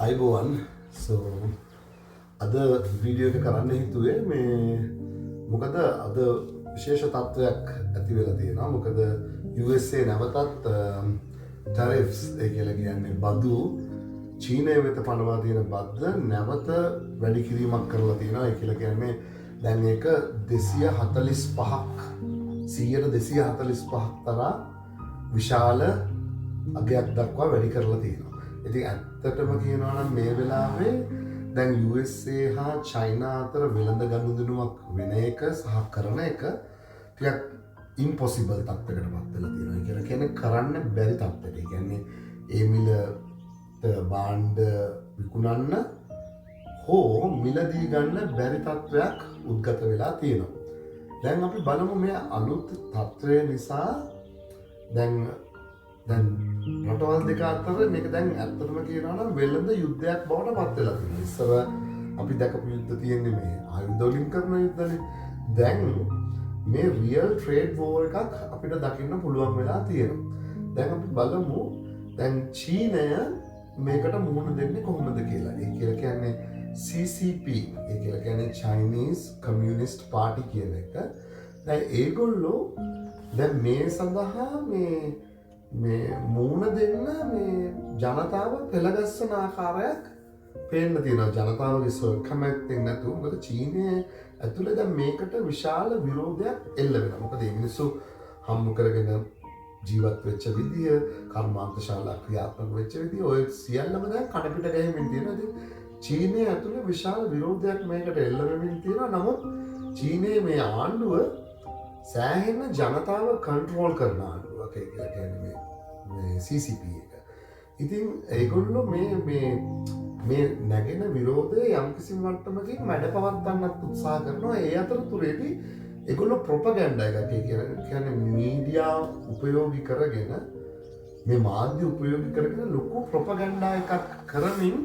අයිබෝවන් සෝ අද වීඩියෝ එක කරන්න හිතුවේ මේ මොකද අද විශේෂ තත්ත්වයක් ඇති වෙලා තියෙනවා. මොකද USA නැවතත් ටැරිෆ්ස් ඒ කියලා කියන්නේ බදු චීනය වෙත පනවා තියෙන බද්ද නැවත වැඩි කිරීමක් කරලා තියෙනවා. ඒ කියලා කියන්නේ දැන් ඒක 245ක් 245ක් තරම් විශාල අගයක් දක්වා වැඩි කරලා තියෙනවා. ඉතින් ඇත්තටම කියනවා නම් මේ වෙලාවේ දැන් USA හා චයිනා අතර වෙළඳ ගනුදෙනුවක් වෙන එක සහ කරන එක ටිකක් ඉම්පොසිබල් තත්ත්වයකට පත් වෙලා තියෙනවා. ඒ කියන්නේ කරන්න බැරි තත්ත්වයකට. ඒ කියන්නේ ඒ මිලට භාණ්ඩ විකුණන්න හෝ මිලදී ගන්න බැරි තත්ත්වයක් උද්ගත වෙලා තියෙනවා. දැන් අපි බලමු මේ අලුත් තත්ත්වය නිසා දැන් රටවල් දෙක අතර මේක දැන් ඇත්තටම කියනවා නම් වෙළඳ යුද්ධයක් බවට පත් වෙලා තියෙනවා. ඉස්සර අපි දැකපු යුද්ධ තියෙන්නේ මේ ආයුධ වලින් කරන යුද්ධනේ. දැන් මේ රියල් ට්‍රේඩ් වෝර් එකක් අපිට දකින්න පුළුවන් වෙලා තියෙනවා. දැන් අපි බලමු දැන් චීනය මේකට මුහුණ දෙන්නේ කොහොමද කියලා. ඒ කියලා කියන්නේ CCP ඒ කියලා කියන්නේ Chinese Communist Party කියන එක. දැන් ඒගොල්ලෝ දැන් මේ සඳහා මේ මූණ දෙන්න මේ ජනතාව පෙළගස්සන ආකාරයක් පේන්න තියෙනවා. ජනතාවගේ කැමැත්තෙන් නැතුව මොකද චීනය ඇතුළේ දැන් මේකට විශාල විරෝධයක් එල්ල වෙනවා. මොකද මේ මිනිස්සු හම්බ කරගෙන ජීවත් වෙච්ච විදිය, කර්මාන්තශාලා ක්‍රියාත්මක වෙච්ච විදිය ඔය සියල්ලම දැන් කඩපිට ගහමින් තියෙනවා. ඉතින් චීනය ඇතුළේ විශාල විරෝධයක් මේකට එල්ල වෙමින් තියෙනවා. නමුත් චීනයේ මේ ආණ්ඩුව සෑහෙන ජනතාව කන්ට්‍රෝල් කරන ආණ්ඩුවක්. ඒ කියලා කියන්නේ මේ CCP එක. ඉතින් ඒගොල්ලෝ මේ නැගෙන විරෝධය යම්කිසි මට්ටමකින් මැඩ පවත්වන්නත් උත්සාහ කරනවා. ඒ අතරතුරේදී ඒගොල්ලෝ ප්‍රොපගැන්ඩා එකක් කියන්නේ මීඩියා උපයෝගී කරගෙන මේ මාධ්‍ය උපයෝගී කරගෙන ලොකු ප්‍රොපගැන්ඩා එකක් කරමින්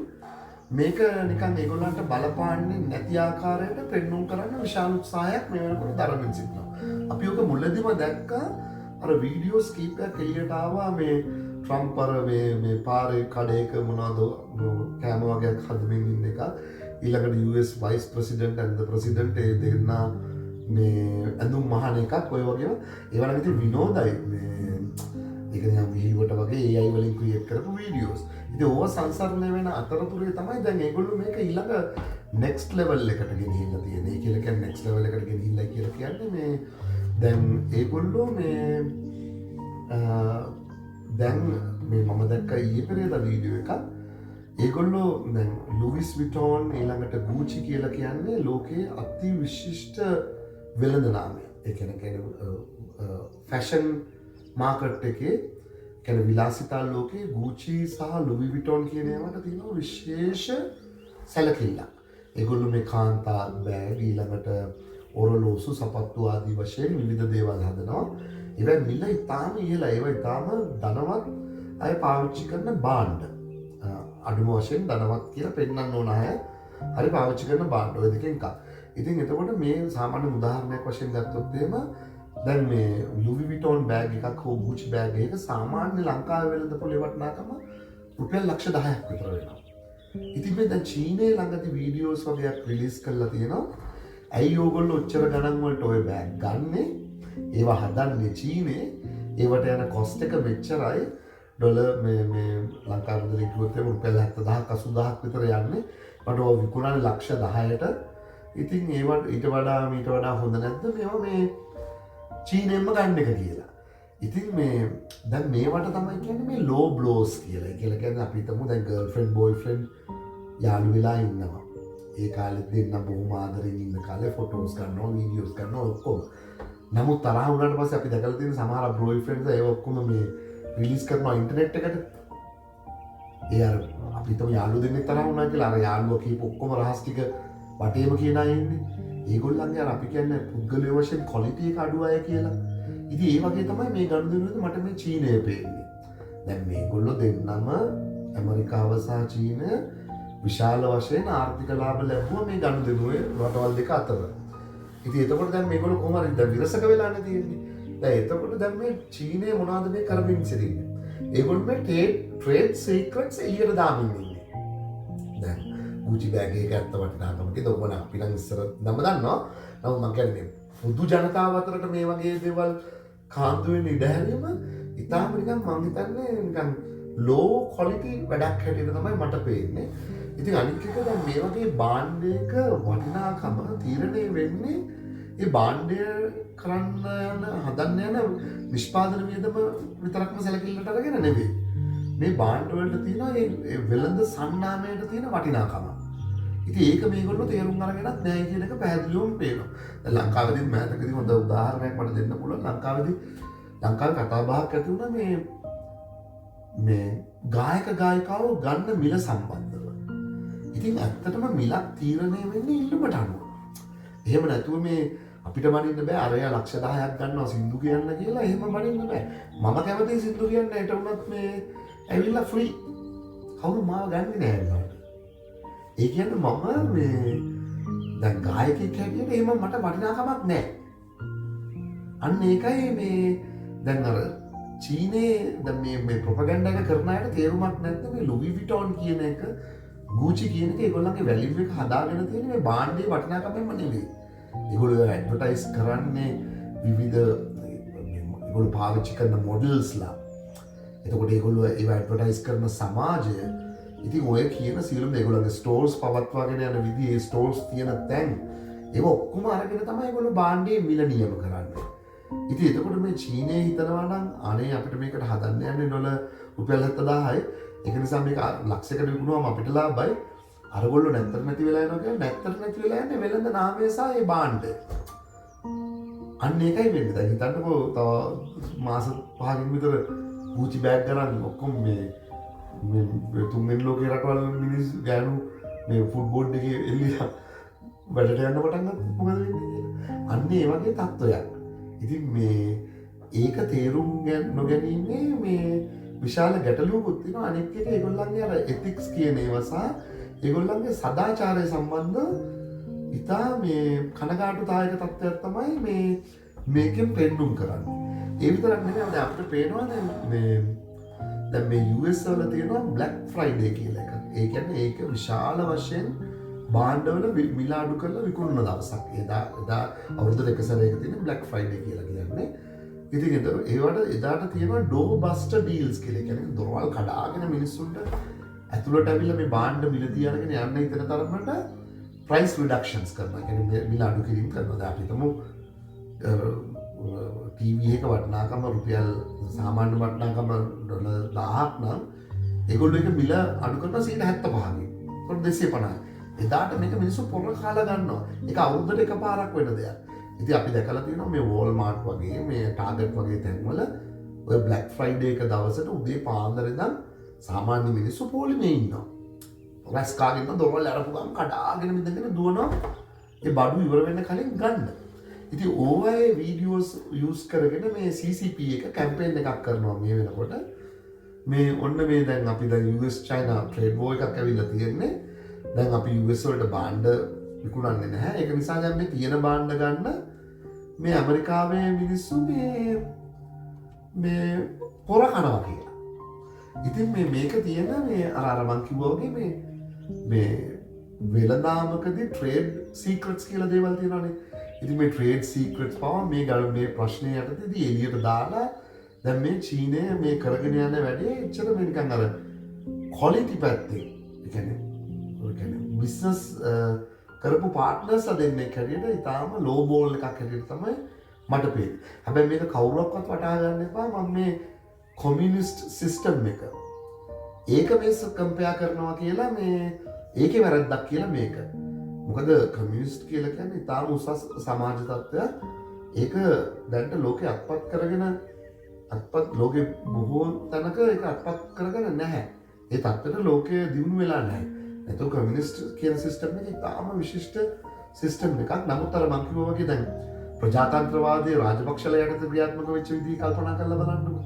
මේක නිකන් ඒගොල්ලන්ට බලපාන්නේ නැති ආකාරයට පෙන්වුම් කරන්න විශාල උත්සාහයක් මේ වෙනකොට දරමින් සිටිනවා. අපි ඔක මුලදීම දැක්කා අර වීඩියෝස් කීපයක් එළියට ආවා මේ ට්‍රම්ප් අර මේ පාරේ කඩේක මොනවද කෑම වගේක් හදමින් ඉන්න එක. ඊළඟට US Vice President and the President ඒ දෙන්න මේ ඇඳුම් මහන එකක් ඔය වගේම ඒවා නම් ඉතින් විනෝදයි. මේ ඒක නිකන් විහිළුවට වගේ AI වලින් ක්‍රියේට් කරපු වීඩියෝස්. ඉතින් ඕව සංසරණය වෙන අතරතුරේ තමයි දැන් ඒගොල්ලෝ මේක ඊළඟ next level එකට ගෙනහිල්ලා තියෙන්නේ. ඒ කියලා කියන්නේ next level එකට ගෙනහිල්ලා කියලා කියන්නේ මේ දැන් ඒගොල්ලෝ දැන් මේ මම දැක්ක ඊයේ පෙරේදා වීඩියෝ එකක්. ඒගොල්ලෝ දැන් ලුයිස් විටෝන් ඊළඟට ගූචි කියලා කියන්නේ ලෝකයේ අති විශිෂ්ට වෙළඳ නාමය. ඒ කියන්නේ ෆැෂන් මාකට් එකේ කියන්නේ විලාසිතා ලෝකයේ ගූචි සහ ලුයි විටෝන් කියන ඒවාට තියෙන විශේෂ සැලකිල්ලක්. ඒගොල්ලෝ මේ කාන්තා බෑග් ඊළඟට ඔරලෝසු සපත්තු ආදී වශයෙන් විවිධ දේවල් හදනවා. ඒවා මිල ඉතාම ඉහළයි. ඒවා ඉතාම ධනවත් අය පාවිච්චි කරන භාණ්ඩ. අඩුම වශයෙන් ධනවත් කියලා පෙන්නන්න ඕන අය හරි පාවිච්චි කරන භාණ්ඩ. ඔය දෙකෙන් එකක්. ඉතින් එතකොට මේ සාමාන්‍ය උදාහරණයක් වශයෙන් ගත්තොත් එහෙම දැන් මේ ලුයි විටෝන් බෑග් එකක් හෝ ගූචි බෑග් එකක සාමාන්‍ය ලංකාවේ වෙළඳ පොලේ වටිනාකම රුපියල් ලක්ෂ 10ක් විතර වෙනවා. ඉතින් මේ දැන් චීනයේ ළඟදී වීඩියෝස් වගේක් රිලීස් කරලා තියෙනවා. ඇයි ඕගොල්ලෝ ඔච්චර ගණන් වලට ඔය බෑග් ගන්නෙ? ඒවා හදන්නේ චීනේ. ඒවට යන කොස්ට් එක මෙච්චරයි. ඩොලර් මේ ලංකාවේ මුදලින් කිව්වොත් එහෙම රුපියල් 70000ක් 80000ක් විතර යන්නේ. මට ඔය විකුණන්නේ ලක්ෂ 10ට. ඉතින් ඒවට ඊට වඩා හොඳ නැද්ද මේවා මේ චීනෙන්ම ගන්න එක කියලා. ඉතින් දැන් මේවට තමයි කියන්නේ මේ ලෝ බ්ලෝස් කියලා. ඒ කියලා කියන්නේ අපි හිතමු දැන් ගර්ල්ෆ්‍රෙන්ඩ් බොයිෆ්‍රෙන්ඩ් යාළු වෙලා ඉන්නවා. ඒ කාලෙත් දෙන්න බොහොම ආදරෙන් ඉන්න කාලේ ෆොටෝස් ගන්නවා, වීඩියෝස් ගන්නවා ඔක්කොම. නමුත් තරහ වුණාට පස්සේ අපි දැකලා තියෙන සමහර බොයිෆ්‍රෙන්ඩ්ස් ඒව ඔක්කොම මේ රිලීස් කරනවා ඉන්ටර්නෙට් එකට. ඒ අර අපි හිතමු යාළු දෙන්නෙක් තරහ වුණා කියලා අර යාළුවා කියපු ඔක්කොම රහස් ටික වටේම කියන අය ඉන්නේ. ඒගොල්ලන්ගේ අර අපි කියන්නේ පුද්ගලයෝ වශයෙන් ක්වොලිටි එක අඩු අය කියලා. ඉතින් ඒ වගේ තමයි මේ ගනුදෙනුවේදී මට මේ චීනය පේන්නේ. දැන් මේගොල්ලෝ දෙන්නම ඇමරිකාව සහ චීනය විශාල වශයෙන් ආර්ථික ලාභ ලැබුවා මේ ගනුදෙනුවේ රටවල් දෙක අතර. ඉතින් එතකොට දැන් මේගොල්ලෝ කොහොම හරි දැන් විරසක වෙලානේ තියෙන්නේ. දැන් එතකොට දැන් මේ චීනය මොනවද මේ කරමින් සිටින්නේ? ඒගොල්ලෝ මේ ට්‍රේඩ් සීක්‍රට්ස් එළියට දාමින් ඉන්නේ. දැන් ගුචි බෑග් එක ඇත්ත වටිනාකම කිව්ද ඕන අපි නම් ඉස්සර නම දන්නවා. නමුත් මම කියන්නේ පොදු ජනතාව අතරට මේ වගේ දේවල් කාන්දු වෙන්න ඉඩ හැරීම ඉතාලම නිකන් මම හිතන්නේ නිකන් ලෝ ක්වොලිටි වැඩක් හැටියට තමයි මට පේන්නේ. ඉතින් අනිත් එක දැන් මේ වගේ භාණ්ඩයක වටිනාකම තීරණය වෙන්නේ ඒ භාණ්ඩය කරන්න යන හදන්න යන නිෂ්පාදන වියදම විතරක්ම සැලකිල්ලට අරගෙන නෙවෙයි. මේ භාණ්ඩ වලට තියෙන ඒ වෙළඳ සන්නාමයට තියෙන වටිනාකම. ඉතින් ඒක මේගොල්ලෝ තේරුම් අරගෙනත් නැහැ කියන එක පැහැදිලිවම පේනවා. දැන් ලංකාවේදී මෑතකදී හොඳ උදාහරණයක් මට දෙන්න පුළුවන්. ලංකාවේ කතා බහක් ඇති වුණා මේ ගායක ගායිකාවෝ ගන්න මිල සම්බන්ධව. ඉතින් ඇත්තටම මිලක් තීරණය වෙන්නේ ඉල්ලුමට අනුව. එහෙම නැතුව මේ අපිට බනින්න බෑ අරයා ලක්ෂ 10ක් ගන්නවා සින්දු කියන්න කියලා එහෙම බනින්න බෑ. මම කැමති සින්දු කියන්න යට වුණත් මේ ඇවිල්ලා ෆ්‍රී. කවුරු මාව ගන්නෙ නෑ ඒකට. ඒ කියන්නේ මම මේ දැන් ගායකයෙක් හැටියට එහෙම මට වටිනාකමක් නෑ. අන්න ඒකයි මේ දැන් අර චීනේ දැන් මේ ප්‍රොපගන්ඩා එක කරන අයට තේරුමක් නැත්නම් මේ ලුයි විටෝන් කියන එක ගූචි කියන එක ඒගොල්ලන්ගේ වැලියු එක හදාගෙන තියෙන මේ භාණ්ඩේ වටිනාකමෙන්ම නෙවෙයි. ඒගොල්ලෝ ඇඩ්වර්ටයිස් කරන්නේ විවිධ ඒගොල්ලෝ පාවිච්චි කරන මොඩල්ස්ලා. එතකොට ඒගොල්ලෝ ඒව ඇඩ්වර්ටයිස් කරන සමාජය ඉතින් ඔය කියන සියලුම ඒගොල්ලන්ගේ ස්ටෝර්ස් පවත්වාගෙන යන විදිහේ ස්ටෝර්ස් තියෙන තැන් ඒව ඔක්කොම අරගෙන තමයි ඒගොල්ලෝ භාණ්ඩේ මිල නියම කරන්නේ. ඉතින් එතකොට මේ චීනයේ හිතනවා නම් අනේ අපිට මේකට හදන්න යන්නේ ඩොලර් රුපියල් 70000යි. ඒක නිසා මේක ලක්ෂයකට විකුණුවම අපිට ලාභයි. අරගොල්ලෝ නැත්තර නැති වෙලා යනවා කියන්නේ නැත්තර නැති වෙලා යන්නේ වෙළඳ නාමය සහ ඒ භාණ්ඩය. අන්න ඒකයි වෙන්නේ. දැන් හිතන්නකෝ තව මාස 5කින් විතර ගූචි බෑග් ගන්න ඔක්කොම මේ තුන්වෙනි ලෝකේ රටවල් මිනිස්සු ගෑනු මේ ෆුඩ් බෝඩ් එකේ එල්ලිලා වැඩට යන්න පටන් ගත්තොත් මොකද වෙන්නේ කියලා. අන්න ඒ වගේ තත්ත්වයක්. ඉතින් මේ ඒක තේරුම් නොගැනීමේ මේ විශාල ගැටලුවකුත් තියෙනවා. අනෙක් එක ඒගොල්ලන්ගේ අර එතික්ස් කියන ඒවා සහ ඒගොල්ලන්ගේ සදාචාරය සම්බන්ධ ඉතා මේ කනගාටුදායක තත්ත්වයක් තමයි මේකෙන් පෙන්නුම් කරන්නේ. ඒ විතරක් නෙමෙයි දැන් අපිට පේනවා දැන් මේ US වල තියෙනවා Black Friday කියලා එකක්. ඒ කියන්නේ ඒක විශාල වශයෙන් භාණ්ඩවල මිල අඩු කරලා විකුණන දවසක්. එදා අවුරුද්දට එක සැරයක තියෙන Black Friday කියලා කියන්නේ. ඉතින් ඒවට එදාට තියෙනවා door buster deals කියලා. කියන්නේ දොරවල් කඩාගෙන මිනිස්සුන්ට ඇතුළට ඇවිල්ලා මේ භාණ්ඩ මිල තියාගෙන යන්න හිතන තරමට price reductions කරනවා. කියන්නේ මිල අඩු කිරීම කරනවා. දැන් අපි හිතමු TV එක වටිනාකම රුපියල් සාමාන්‍ය වටිනාකම ඩොලර් 1000ක් නම් ඒගොල්ලෝ ඒක මිල අඩු කරනවා 75%කින්. ඒකට 250. එදාට මේක මිනිස්සු පොර කාලා ගන්නවා. ඒක අවුරුද්දට එකපාරක් වෙන දෙයක්. ඉතින් අපි දැකලා තියෙනවා මේ Walmart වගේ මේ Target වගේ තැන්වල ඔය Black Friday එක දවසට උදේ පාන්දර ඉඳන් සාමාන්‍ය මිනිස්සු පොලිමේ ඉන්නවා. රැස් කාගෙන දොරවල් අරපු ගමන් කඩාගෙන මිදගෙන දුවනවා. ඒ බඩු ඉවර වෙන්න කලින් ගන්න. ඉතින් ඕවයේ වීඩියෝස් යූස් කරගෙන මේ CCP එක කැම්පේන් එකක් කරනවා මේ වෙනකොට. මේ ඔන්න මේ දැන් අපි දැන් US China trade war එකක් ඇවිල්ලා තියෙන්නේ. දැන් අපි US වලට භාණ්ඩ විකුණන්නේ නැහැ. ඒක නිසා දැන් මේ තියෙන භාණ්ඩ ගන්න මේ ඇමරිකාවේ මිනිස්සු මේ පොර කනවා කියලා. ඉතින් මේක තියෙන මේ අර මං කිව්වා වගේ මේ වෙළඳාමකදී ට්‍රේඩ් සීක්‍රට්ස් කියලා දේවල් තියෙනවානේ. ඉතින් මේ ට්‍රේඩ් සීක්‍රට්ස් පවා මේ ප්‍රශ්නේ යටතේදී එළියට දාලා දැන් මේ චීනය මේ කරගෙන යන වැඩේ එච්චර මේ නිකන් අර ක්වොලිටි පැත්තේ ඒ කියන්නේ බිස්නස් කරපු පාර්ට්නර්ස් දෙන්නෙක් හැටියට ඉතාලම ලෝ බෝල් එකක් හැටියට තමයි මට පේන්නේ. හැබැයි මේක කවුරුවක්වත් වටහා ගන්න එපා මම මේ කොමියුනිස්ට් සිස්ටම් එක ඒක මේක කම්පෙයාර් කරනවා කියලා මේ ඒකේ වැරද්දක් කියලා මේක. මොකද කමියුනිස්ට් කියලා කියන්නේ ඉතාලම උසස් සමාජ තත්ත්වයක්. ඒක දැන්ට ලෝකේ අත්පත් කරගෙන ලෝකේ බොහෝ තැනක ඒක අත්පත් කරගෙන නැහැ. ඒ තත්ත්වයට ලෝකය දියුණු වෙලා නැහැ. එතකොට කමියුනිස්ට් කියන සිස්ටම් එක ඉතාම විශිෂ්ට සිස්ටම් එකක්. නමුත් අර මං කිව්වා වගේ දැන් ප්‍රජාතන්ත්‍රවාදයේ රාජපක්ෂලා යටතේ ක්‍රියාත්මක වෙච්ච විදිහ කල්පනා කරලා බලන්නකෝ.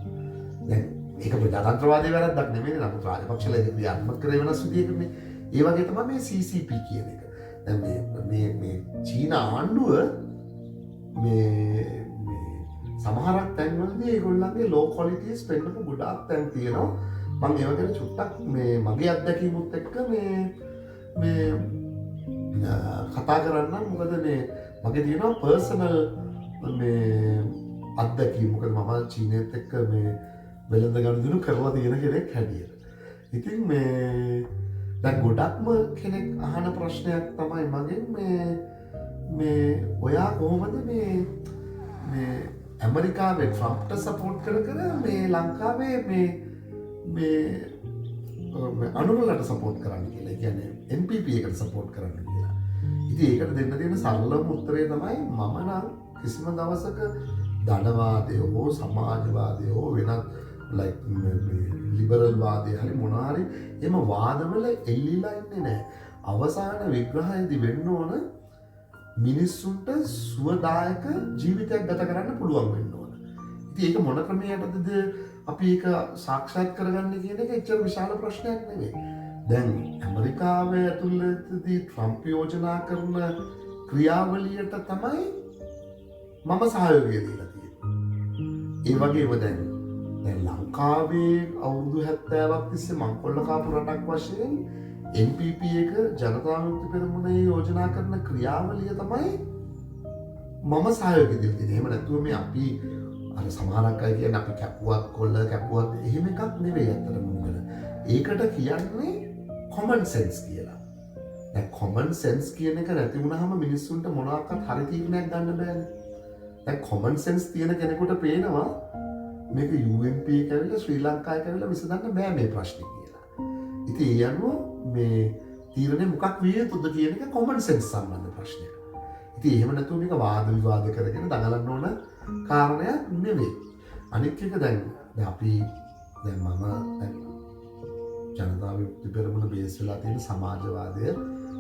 දැන් ඒක ප්‍රජාතන්ත්‍රවාදයේ වැරද්දක් නෙමෙයි. නමුත් රාජපක්ෂලා ඒක ක්‍රියාත්මක කරේ වෙනස් විදිහකින්. ඒ වගේ තමයි මේ CCP කියන එක. දැන් මේ චීන ආණ්ඩුව මේ සමහරක් තැන්වලදී ඒගොල්ලන්ගේ ලෝ ක්වොලිටිස් පෙන්නපු ගොඩාක් තැන් තියෙනවා. මම ඒව ගැන චුට්ටක් මේ මගේ අත්දැකීමුත් එක්ක මේ මේ කතා කරන්න මොකද මේ මගේ තියෙනවා පර්සනල් මේ අත්දැකීම් මොකද මම චීනයත් එක්ක මේ වෙළඳ ගනුදෙනු කරලා තියෙන කෙනෙක් හැටියට. ඉතින් මේ දැන් ගොඩක්ම කෙනෙක් අහන ප්‍රශ්නයක් තමයි මගෙන් මේ ඔයා කොහොමද මේ ඇමරිකාවේ ට්‍රම්ප්ට සපෝට් කර මේ ලංකාවේ මේ අනුරලට සපෝට් කරන්න කියලා. කියන්නේ NPP එකට සපෝට් කරන්න කියලා. ඉතින් ඒකට දෙන්න තියෙන සරලම උත්තරේ තමයි මම නම් කිසිම දවසක ධනවාදය හෝ සමාජවාදය හෝ වෙනත් like ලිබරල් වාදය හරි මොනවා හරි එම වාදවල එල්ලිලා ඉන්නේ නැහැ. අවසාන විග්‍රහයේදී වෙන්න ඕන මිනිස්සුන්ට සුවදායක ජීවිතයක් ගත කරන්න පුළුවන් වෙන්න ඕන. ඉතින් ඒක මොන ක්‍රමයකටද අපි ඒක සාක්ෂාත් කරගන්නේ කියන එක එච්චර විශාල ප්‍රශ්නයක් නෙවෙයි. දැන් ඇමරිකාවේ ඇතුළතදී ට්‍රම්ප් යෝජනා කරන ක්‍රියාවලියට තමයි මම සහයෝගය දීලා තියෙන්නේ. ඒ වගේම දැන් ලංකාවේ අවුරුදු 70ක් තිස්සේ මංකොල්ල කාපු රටක් වශයෙන් NPP එක ජනතා විමුක්ති පෙරමුණේ යෝජනා කරන ක්‍රියාවලිය තමයි මම සහයෝගය දීලා තියෙන්නේ. එහෙම නැතුව මේ අපි අර සමහරක් අය කියන්නේ අපි කැපුවත් කොල්ල කැපුවත් එහෙම එකක් නෙවෙයි අත්‍තරම මොකද. ඒකට කියන්නේ common sense කියලා. දැන් common sense කියන එක නැති වුණාම මිනිස්සුන්ට මොනවාක්වත් හරි තීරණයක් ගන්න බෑනේ. දැන් common sense තියෙන කෙනෙකුට පේනවා මේක UNP එක ඇවිල්ලා ශ්‍රී ලංකාවට ඇවිල්ලා විසඳන්න බෑ මේ ප්‍රශ්නේ කියලා. ඉතින් ඒ අනුව මේ තීරණය මොකක් විය යුතුද කියන එක common sense සම්බන්ධ ප්‍රශ්නයක්. ඉතින් එහෙම නැතුව මේක වාද විවාද කරගෙන දඟලන්න ඕන කාරණයක් නෙවෙයි. අනිත් එක දැන් අපි දැන් මම ජනතා විමුක්ති පෙරමුණ බේස් වෙලා තියෙන සමාජවාදය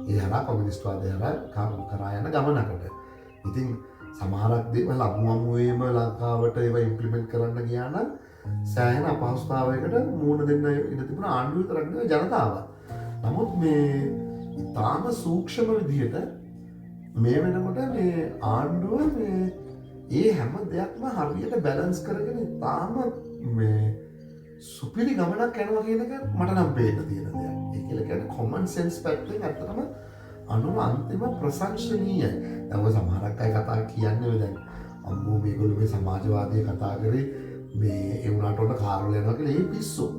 ඒ හරහා කොමියුනිස්ට් වාදය හරහා කරා යන ගමනකට. ඉතින් සමහරක් දේවල් අමුමුවේම ලංකාවට ඒවා ඉම්ප්ලිමන්ට් කරන්න ගියා නම් සෑහෙන අපහසුතාවයකට මුහුණ දෙන්න ඉඩ තිබුණ ආණ්ඩුව විතරක් නෙවෙයි ජනතාව. නමුත් මේ ඉතාම සූක්ෂම විදිහට මේ වෙනකොට මේ ආණ්ඩුව මේ ඒ හැම දෙයක්ම හරියට බැලන්ස් කරගෙන ඉතාම මේ සුපිරි ගමනක් යනවා කියන එක මට නම් පේන්න තියෙන දෙයක්. ඒ කියලා කියන්නේ common sense පැත්තෙන් ඇත්තටම අනුව අන්තිම ප්‍රශංසනීයයි. දැන් ඔය සමහරක් අය කතා කියන්නේ ඔය දැන් අම්මෝ මේගොල්ලෝ මේ සමාජවාදය කතා කරේ මේ ඒ වුණාට උඩ කාර්වල යනවා කියලා ඒ පිස්සෝ.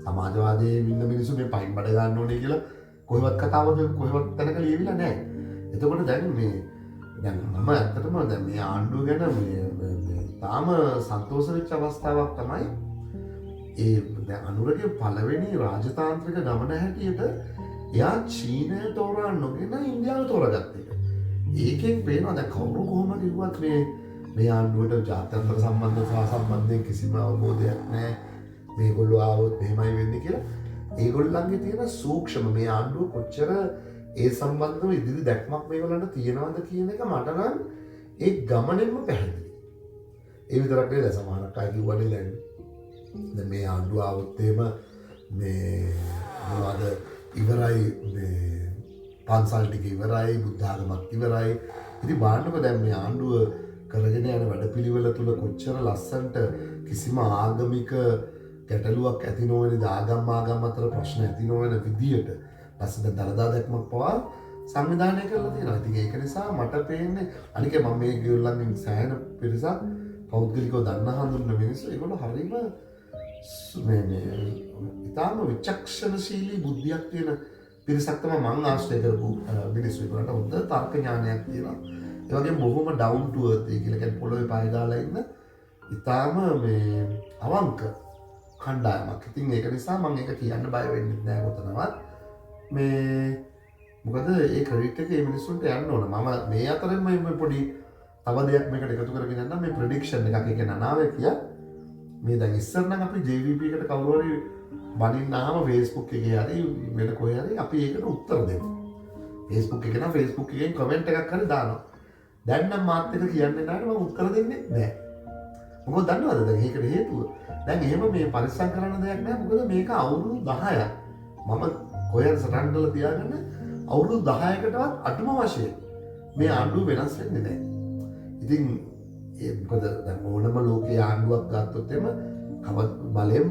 සමාජවාදයේ ඉන්න මිනිස්සු මේ පයින් බඩ ගන්න ඕනේ කියලා කොහෙවත් කතාවක කොහෙවත් තැනක ලියවිලා නැහැ. එතකොට දැන් මම ඇත්තටම දැන් මේ ආණ්ඩුව ගැන මේ තාම සන්තෝෂ වෙච්ච අවස්ථාවක් තමයි ඒ දැන් අනුරගේ පළවෙනි රාජතාන්ත්‍රික ගමන හැටියට එයා චීනය තෝරා නොගෙන ඉන්දියාව තෝරගත්ත එක. ඒකෙන් පේනවා දැන් කවුරු කොහොම කිව්වත් මේ ආණ්ඩුවට ජාත්‍යන්තර සම්බන්ධතා සම්බන්ධයෙන් කිසිම අවබෝධයක් නැහැ. මේගොල්ලෝ ආවොත් මෙහෙමයි වෙන්නේ කියලා. ඒගොල්ලන්ගේ තියෙන සූක්ෂම මේ ආණ්ඩුව කොච්චර ඒ සම්බන්ධව ඉදිරි දැක්මක් මේගොල්ලන්ට තියෙනවද කියන එක මට නම් ඒ ගමනෙන්ම පැහැදිලි. ඒ විතරක් නෙවෙයි සමහරක් අය කිව්වනේ දැන් මේ ආණ්ඩුව ආවොත් එහෙම මේ මොනවද ඉවරයි මේ පන්සල් ටික ඉවරයි බුද්ධ ආගමක් ඉවරයි. ඉතින් බලන්නකො දැන් මේ ආණ්ඩුව කරගෙන යන වැඩපිළිවෙල තුල කොච්චර ලස්සනට කිසිම ආගමික ගැටලුවක් ඇති නොවන ආගම් අතර ප්‍රශ්න ඇති නොවන විදියට ලස්සන දරදා දැක්මක් පවා සංවිධානය කරලා තියෙනවා. ඉතින් ඒක නිසා මට පේන්නේ අනික මම මේ ගියොල්ලන්ගෙන් සෑහෙන පිරිසක් පෞද්ගලිකව දන්න හඳුනන මිනිස්සු ඒගොල්ලෝ හරීම ඉතාම විචක්ෂණශීලී බුද්ධියක් තියෙන පිරිසක් තමයි මම ආශ්‍රය කරපු මිනිස්සු. ඒකට හොඳ තර්ක ඥානයක් තියෙනවා. ඒ වගේම බොහොම down to earth කියලා කියන්නේ පොළොවේ පය දාලා ඉන්න ඉතාම මේ අවංක කණ්ඩායමක්. ඉතින් ඒක නිසා මම ඒක කියන්න බය වෙන්නේ නැහැ කොතනවත්. මොකද ඒ ක්‍රෙඩිට් එක මේ මිනිස්සුන්ට යන්න ඕන. මම මේ අතරින්ම මේ පොඩි තව දෙයක් මේකට එකතු කරගෙන යන්න මේ ප්‍රෙඩික්ෂන් එකක් ඒක නනාවේ කිය මේ දැන් ඉස්සර නම් අපි JVP එකට කවුරු හරි බනින්නාම Facebook එකේ හරි වෙන කොහේ හරි අපි ඒකට උත්තර දෙමු. Facebook එකේ නම් Facebook එකෙන් කමෙන්ට් එකක් හරි දානවා. දැන් නම් මාත් එක කියන්නේ නැහැ මම උත්තර දෙන්නේ නැහැ. මොකද දන්නවද දැන් ඒකට හේතුව? දැන් එහෙම මේ පරිස්සම් කරන දෙයක් නැහැ. මොකද මේක අවුරුදු 10ක්. මම කොහෙන්ද සටහන් කරලා තියාගන්න අවුරුදු 10කටවත් අඩුම වශයෙන් මේ ආණ්ඩුව වෙනස් වෙන්නේ නැහැ. ඉතින් ඒ මොකද දැන් ඕනම ලෝකයේ ආණ්ඩුවක් ගත්තොත් එම බලයෙන්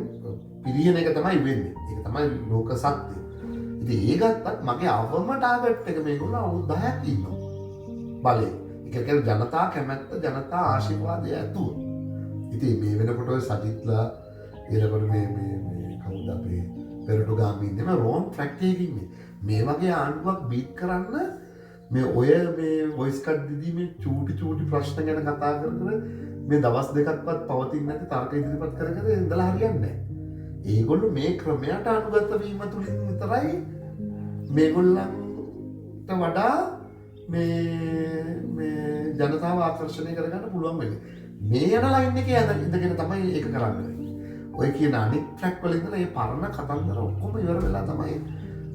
පිරියන එක තමයි වෙන්නේ. ඒක තමයි ලෝක සත්‍යය. ඉතින් ඒ ගත්තත් මගේ අවම ටාගට් එක මේගොල්ලෝ අවුරුදු 10ක් ඉන්නවා. බලේ. ඒක කියන්නේ ජනතා කැමැත්ත ජනතා ආශිර්වාදය ඇතුව. ඉතින් මේ වෙනකොට ඔය සජිත්ලා ඊළඟට මේ කවුද අපේ පෙරටුගාමී ඉන්නේ රෝන් ට්‍රැක් එකකින් ඉන්නේ. මේ වගේ ආණ්ඩුවක් බීට් කරන්න මේ ඔය මේ වොයිස් කට් දීමේ චූටි ප්‍රශ්න ගැන කතා කර මේ දවස් දෙකක්වත් පවතින්නේ නැති තර්ක ඉදිරිපත් කර ඉඳලා හරියන්නේ නැහැ. ඒගොල්ලෝ මේ ක්‍රමයට අනුගත වීම තුලින් විතරයි මේගොල්ලන්ට වඩා මේ ජනතාව ආකර්ෂණය කරගන්න පුළුවන් වෙන්නේ. මේ යන ලයින් එකේ ඉඳගෙන තමයි ඒක කරන්නේ. ඔය කියන අනිත් ට්‍රැක් වල ඉඳලා මේ පරණ කතන්දර ඔක්කොම ඉවර වෙලා තමයි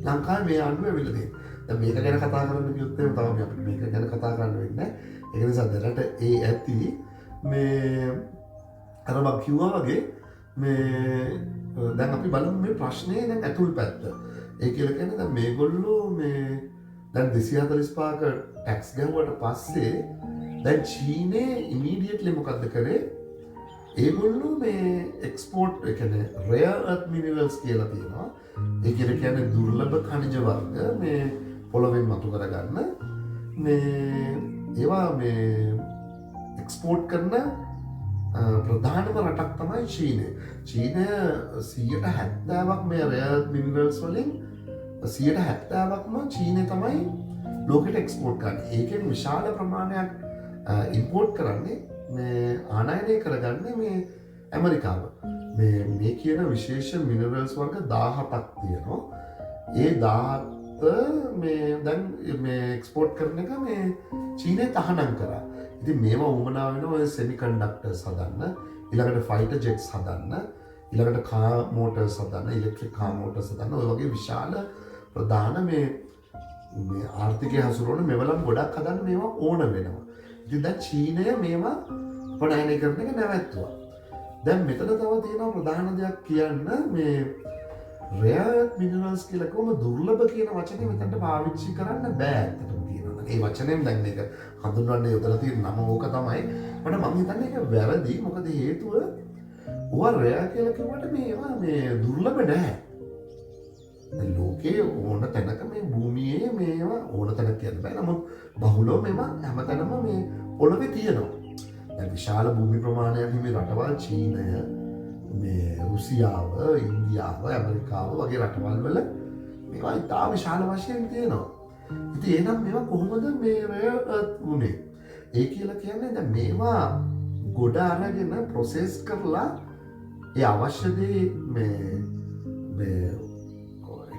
ලංකාවේ මේ ආණ්ඩුව ඇවිල්ලා තියෙන්නේ. දැන් මේක ගැන කතා කරන්න ගියොත් එහෙම තමයි අපිට මේක ගැන කතා කරන්න වෙන්නේ. ඒක නිසා දැනට ඒ ඇති මේ අර මම කිව්වා වගේ මේ දැන් අපි බලමු මේ ප්‍රශ්නේ දැන් ඇතුල් පැත්ත. ඒ කියලා කියන්නේ දැන් මේගොල්ලෝ මේ දැන් 245ක ටැක්ස් ගැහුවට පස්සේ දැන් චීනේ ඉමීඩියට්ලි මොකද්ද කරේ? ඒගොල්ලෝ මේ එක්ස්පෝර්ට් ඒ කියන්නේ රෙයර් අර්ත් මිනරල්ස් කියලා තියෙනවා. ඒ කියන්නේ දුර්ලභ khනිජ වර්ග මේ පොළොවෙන් මතු කරගන්න මේ ඒවා මේ එක්ස්පෝර්ට් කරන ප්‍රධානම රටක් තමයි චීනය. චීනය 70%ක් මේ රෙයර් මිනරල්ස් වලින් 70%ක්ම චීනය තමයි ලෝකෙට එක්ස්පෝර්ට් කරන්නේ. ඒකෙන් විශාල ප්‍රමාණයක් ඉම්පෝර්ට් කරන්නේ මේ ආනයනය කරගන්නේ මේ ඇමරිකාව. මේ කියන විශේෂ මිනරල්ස් වර්ග 17ක් තියෙනවා. ඒ 17 මේ දැන් මේ එක්ස්පෝර්ට් කරන එක මේ චීනය තහනම් කරා. ඉතින් මේවා උමනා වෙනවා ඔය සෙමිකන්ඩක්ටර්ස් හදන්න, ඊළඟට ෆයිටර් ජෙට්ස් හදන්න, ඊළඟට කාර් මෝටර්ස් හදන්න, ඉලෙක්ට්‍රික් කාර් මෝටර්ස් හදන්න. ඔය වගේ විශාල ප්‍රධාන මේ ආර්ථිකය හසුරුවන මෙවලම් ගොඩක් හදන්න මේවා ඕන වෙනවා. ඉතින් දැන් චීනය මේවා පණයනය කරන එක නැවැත්තුවා. දැන් මෙතන තව තියෙනවා ප්‍රධාන දෙයක් කියන්න මේ රෙයර් මිනරල්ස් කියලා කොහොම දුර්ලභ කියන වචනේ මෙතනට පාවිච්චි කරන්න බෑ ඇත්තටම කියනවා. ඒ වචනයෙන් දැන් මේක හඳුන්වන්නේ යොදලා තියෙන නම ඕක තමයි. මට මම හිතන්නේ ඒක වැරදි. මොකද හේතුව ඕවා රෙයර් කියලා කිව්වට මේවා මේ දුර්ලභ නෑ. දැන් ලෝකේ ඕන තැනක මේ භූමියේ මේවා ඕන තැනක කියන්න බෑ. නමුත් බහුලව මේවා හැමතැනම මේ පොළොවේ තියෙනවා. දැන් විශාල භූමි ප්‍රමාණයක් හිමි රටවල් චීනය, මේ රුසියාව, ඉන්දියාව, ඇමරිකාව වගේ රටවල් වල මේවා ඉතා විශාල වශයෙන් තියෙනවා. ඉතින් එහෙනම් මේවා කොහොමද මේ රෙයර් අර්ත් උනේ? ඒ කියලා කියන්නේ දැන් මේවා ගොඩ අරගෙන ප්‍රොසෙස් කරලා ඒ අවශ්‍ය දේ මේ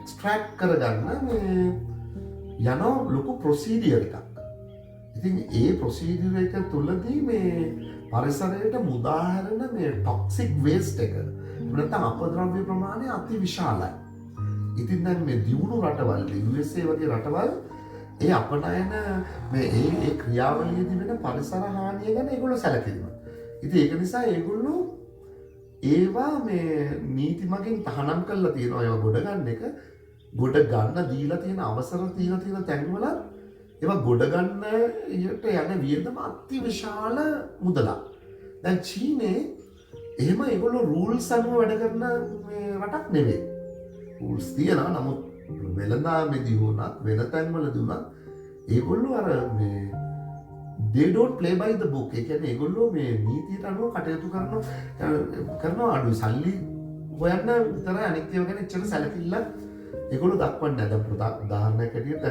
එක්ස්ට්‍රැක්ට් කරගන්න මේ යන ලොකු ප්‍රොසීඩියර් එකක්. ඉතින් ඒ ප්‍රොසීඩියර් එක තුලදී මේ පරිසරයට මුදාහැරෙන මේ ටොක්සික් වේස්ට් එක නැත්නම් අපද්‍රව්‍ය ප්‍රමාණය අති විශාලයි. ඉතින් දැන් මේ දියුණු රටවල් USA වගේ රටවල් ඒ අපනයන මේ ඒ ක්‍රියාවලියේදී වෙන පරිසර හානිය ගැන ඒගොල්ලෝ සැලකිලිමත්. ඉතින් ඒක නිසා ඒගොල්ලෝ ඒවා මේ නීති මගින් තහනම් කරලා තියෙනවා. ඒවා ගොඩ ගන්න එක ගොඩ ගන්න දීලා තියෙන අවසර දීලා තියෙන තැන්වල ඒවා ගොඩ ගන්න යට යන වියදම අති විශාල මුදලක්. දැන් චීනේ එහෙම ඒගොල්ලෝ රූල්ස් අනුව වැඩ කරන මේ රටක් නෙවෙයි. රූල්ස් තියෙනවා. නමුත් වෙළඳාමේදී වුණත් වෙන තැන්වලදී වුණත් ඒගොල්ලෝ අර මේ they don't play by the book. ඒ කියන්නේ ඒගොල්ලෝ මේ නීතියට අනුව කටයුතු කරනවා අඩුයි. සල්ලි හොයන්න විතරයි අනිත් ඒවා ගැන එච්චර සැලකිල්ලක් ඒගොල්ලෝ දක්වන්නේ නැහැ. දැන් උදාහරණයක් ඇටියට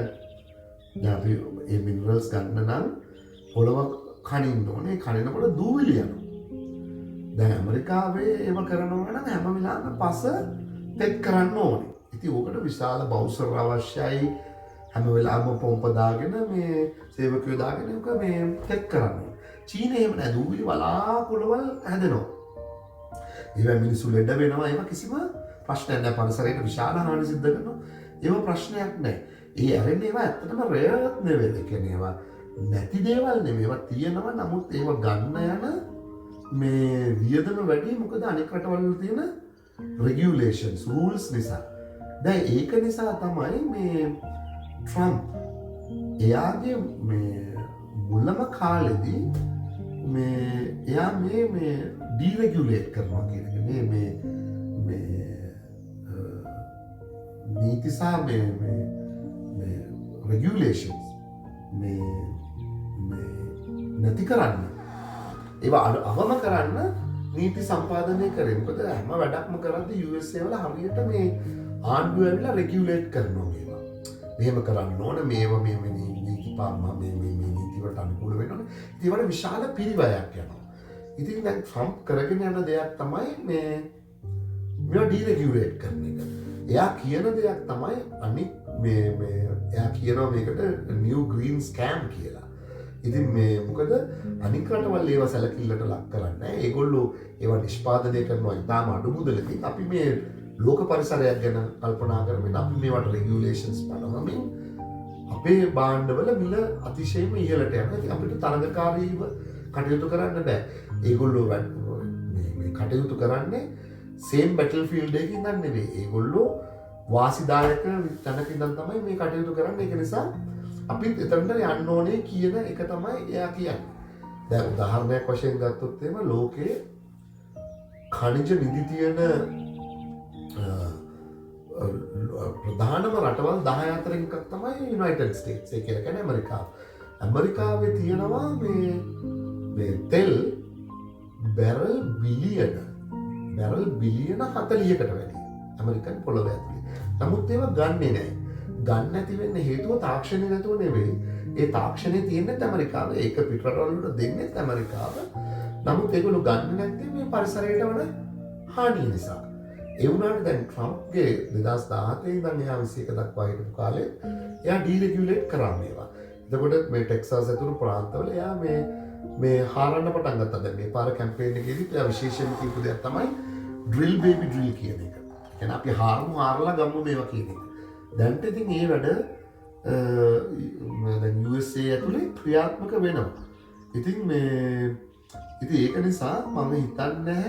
දැන් අපි මේ මිනරල්ස් ගන්න නම් පොළව කනින්න ඕනේ. කනිනකොට දූවිලි යනවා. දැන් ඇමරිකාවේ ඒව කරනවා නම් හැම වෙලාවෙම පස තෙත් කරන්න ඕනේ. ඉතින් ඕකට විශාල බවුසර් අවශ්‍යයි. හැම වෙලාවෙම පොම්ප දාගෙන මේ සේවකයෝ දාගෙන ඒක මේ තෙත් කරන්නේ. චීනයේ එහෙම නෑ. දූවිලි වලාකුළවල් හැදෙනවා. ඒවා මිනිස්සු ලෙඩ වෙනවා. ඒවා කිසිම ප්‍රශ්නයක් නෑ. පරිසරයට විශාල හානි සිද්ධ කරනවා. ඒව ප්‍රශ්නයක් නෑ. ඒ ඇරෙන්නේ ඒවා ඇත්තටම රෙයර් නෙවෙයි. ඒ කියන්නේ ඒවා නැති දේවල් නෙමෙයි. ඒවා තියෙනවා. නමුත් ඒවා ගන්න යන මේ වියදම වැඩි. මොකද අනෙක් රටවල් වල තියෙන regulations rules නිසා. දැන් ඒක නිසා තමයි මේ ට්‍රම්ප් එයාගේ මේ මුල්ලම කාලෙදී මේ එයා මේ ඩිරෙගුලේට් කරනවා කියන එක මේ නීති සහ රෙගියුලේෂන්ස් නැති කරන්න ඒවා අවම කරන්න නීති සම්පාදනය කරේ. මොකද හැම වැඩක්ම කරද්දී USA වල හරියට මේ ආණ්ඩුව ඇවිල්ලා රෙගියුලේට් කරනවා මේවා. මෙහෙම කරන්න ඕන මේවා මේ නීති පාලන මේ නීති වලට අනුකූල වෙන්න ඕන. ඉතින් ඒවට විශාල පිරිවැයක් යනවා. ඉතින් දැන් ට්‍රම්ප් කරගෙන යන දෙයක් තමයි මේවා ඩීරෙගියුලේට් කරන එක. එයා කියන දෙයක් තමයි අනිත් එයා කියනවා මේකට නිව් ග්‍රීන් ස්කෑම් කියලා. ඉතින් මොකද අනික් රටවල් ඒවා සැලකිල්ලට ලක් කරන්නේ. ඒගොල්ලෝ ඒවා නිෂ්පාදනය කරනවා ඉතාම අඩු මුදලකින්. අපි මේ ලෝක පරිසරයක් ගැන කල්පනා කරමින් අපි මේවට රෙගියුලේෂන්ස් පනවමින් අපේ භාණ්ඩවල මිල අතිශයම ඉහළට යනවා. ඉතින් අපිට තරඟකාරීව කටයුතු කරන්න බෑ. ඒගොල්ලෝ මේ කටයුතු කරන්නේ සේම් බැටල්ෆීල්ඩ් එකකින් ඉඳන් නෙවෙයි. ඒගොල්ලෝ වාසිදායක තැනක ඉඳන් තමයි මේ කටයුතු කරන්නේ. ඒක නිසා අපි එතනට යන්න ඕනේ කියන එක තමයි එයා කියන්නේ. දැන් උදාහරණයක් වශයෙන් ගත්තොත් එහෙම ලෝකේ ඛනිජ නිදි තියෙන ප්‍රධානම රටවල් 10 අතරින් එකක් තමයි යුනයිටඩ් ස්ටේට්ස්. ඒ කියන්නේ ඇමරිකාව. ඇමරිකාවේ තියෙනවා මේ තෙල් බැරල් බිලියන 40කට වැඩි ඇමරිකන් පොළොව ඇතුලේ. නමුත් ඒවා ගන්නෙ නැහැ. ගන්න නැති වෙන්න හේතුව තාක්ෂණය නැතුව නෙවෙයි. ඒ තාක්ෂණය තියෙන්නේ ඇමරිකාවේ. ඒක පිටරටවල් වලට දෙන්නේ ඇමරිකාව. නමුත් ඒගොල්ලෝ ගන්න නැත්තේ මේ පරිසරයට වන හානිය නිසා. ඒ වුණාට දැන් ට්‍රම්ප්ගේ 2017 ඉඳන් එයා 21 දක්වා හිටපු කාලේ එයා ඩීරෙගියුලේට් කරා මේවා. එතකොට මේ ටෙක්සාස් ඇතුළු ප්‍රාන්තවල එයා මේ හාරන්න පටන් ගත්තා. දැන් මේ පාර කැම්පේන් එකේදී එයා විශේෂයෙන් කියපු දෙයක් තමයි ඩ්‍රිල් බේබි ඩ්‍රිල් කියන එක. කියන්නේ අපි හාරලා ගමු මේවා කියන එක. දැන්ට ඉතින් මේ වැඩ දැන් USA ඇතුලේ ක්‍රියාත්මක වෙනවා. ඉතින් ඒක නිසා මම හිතන්නේ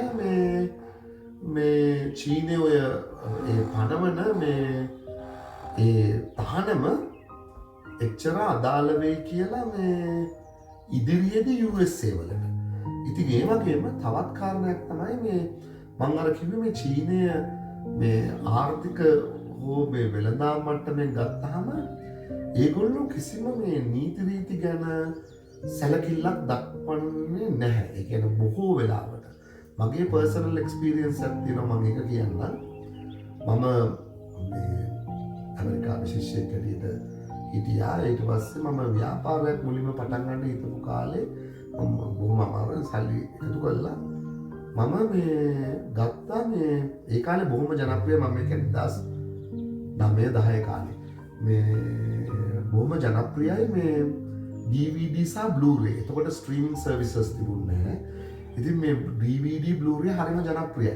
මේ චීනය ඔය පනවන තහනම එච්චර අදාළ වෙයි කියලා ඉදිරියේදී USA වලට. ඉතින් ඒ වගේම තවත් කාරණයක් තමයි මම අර කිව්වේ මේ චීනය මේ ආර්ථික හෝ මේ වෙළඳාම් මට්ටමින් ගත්තාම ඒගොල්ලෝ කිසිම මේ නීති රීති ගැන සැලකිල්ලක් දක්වන්නේ නැහැ. ඒ කියන්නේ බොහෝ වෙලාවට මගේ පර්සනල් එක්ස්පීරියන්ස් එකක් තියෙනවා මම ඒක කියන්නම්. මම මේ ඇමරිකාවේ ශිෂ්‍යයෙක් හැටියට හිටියා. ඊට පස්සේ මම ව්‍යාපාරයක් මුලින්ම පටන් ගන්න හිතපු කාලේ මම බොහොම අමාරුවෙන් සල්ලි එකතු කළා. මම ගත්තා ඒ කාලේ බොහොම ජනප්‍රිය මම කියන්නේ 2009-10 කාලේ බොහොම ජනප්‍රියයි DVD සහ Blu-ray. එතකොට ස්ට්‍රීමින් සර්විසස් තිබුණේ නැහැ. ඉතින් DVD Blu-ray හරිම ජනප්‍රියයි.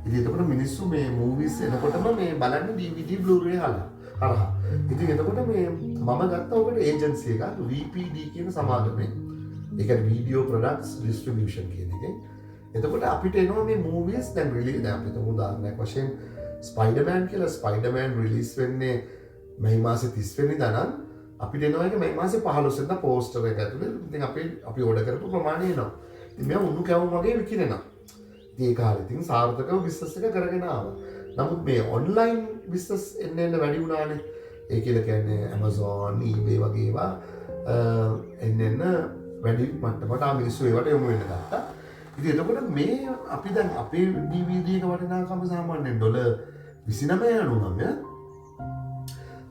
ඉතින් එතකොට මිනිස්සු මූවිස් එනකොටම බලන්නේ DVD Blu-ray හරහා. ඉතින් එතකොට මම ගත්තා ඔකට ඒජන්සි එකක් VPD කියන සමාගමෙන්. ඒ කියන්නේ වීඩියෝ ප්‍රොඩක්ට්ස් ඩිස්ට්‍රිබියුෂන් කියන එකෙන්. එතකොට අපිට එනවා මේ මූවිස් දැන් රිලීස් දැන් අපිට උදාහරණයක් වශයෙන් ස්පයිඩර්මෑන් කියලා ස්පයිඩර්මෑන් රිලීස් වෙන්නේ මේ මාසේ 30 වෙනිදා නම් අපිට එනවා එක මේ මාසේ 15 වෙනිදා පෝස්ටර් එක ඇතුලේ. ඉතින් අපි ඕඩර් කරපු ප්‍රමාණය එනවා. ඉතින් මේවා උණු කැවුම් වගේ විකිනෙනවා. ඉතින් ඒ කාලේ ඉතින් සාර්ථකව බිස්නස් එක කරගෙන ආවා. නමුත් මේ ඔන්ලයින් බිස්නස් එන්න වැඩි වුණානේ. ඒ කියන්නේ Amazon, eBay වගේ ඒවා එන්න වැඩි මට්ටමකට මිනිස්සු ඒවට යොමු වෙන්න ගත්තා. ඉතින් එතකොට අපි දැන් අපේ DVD එක වටිනාකම සාමාන්‍යයෙන් $29.99.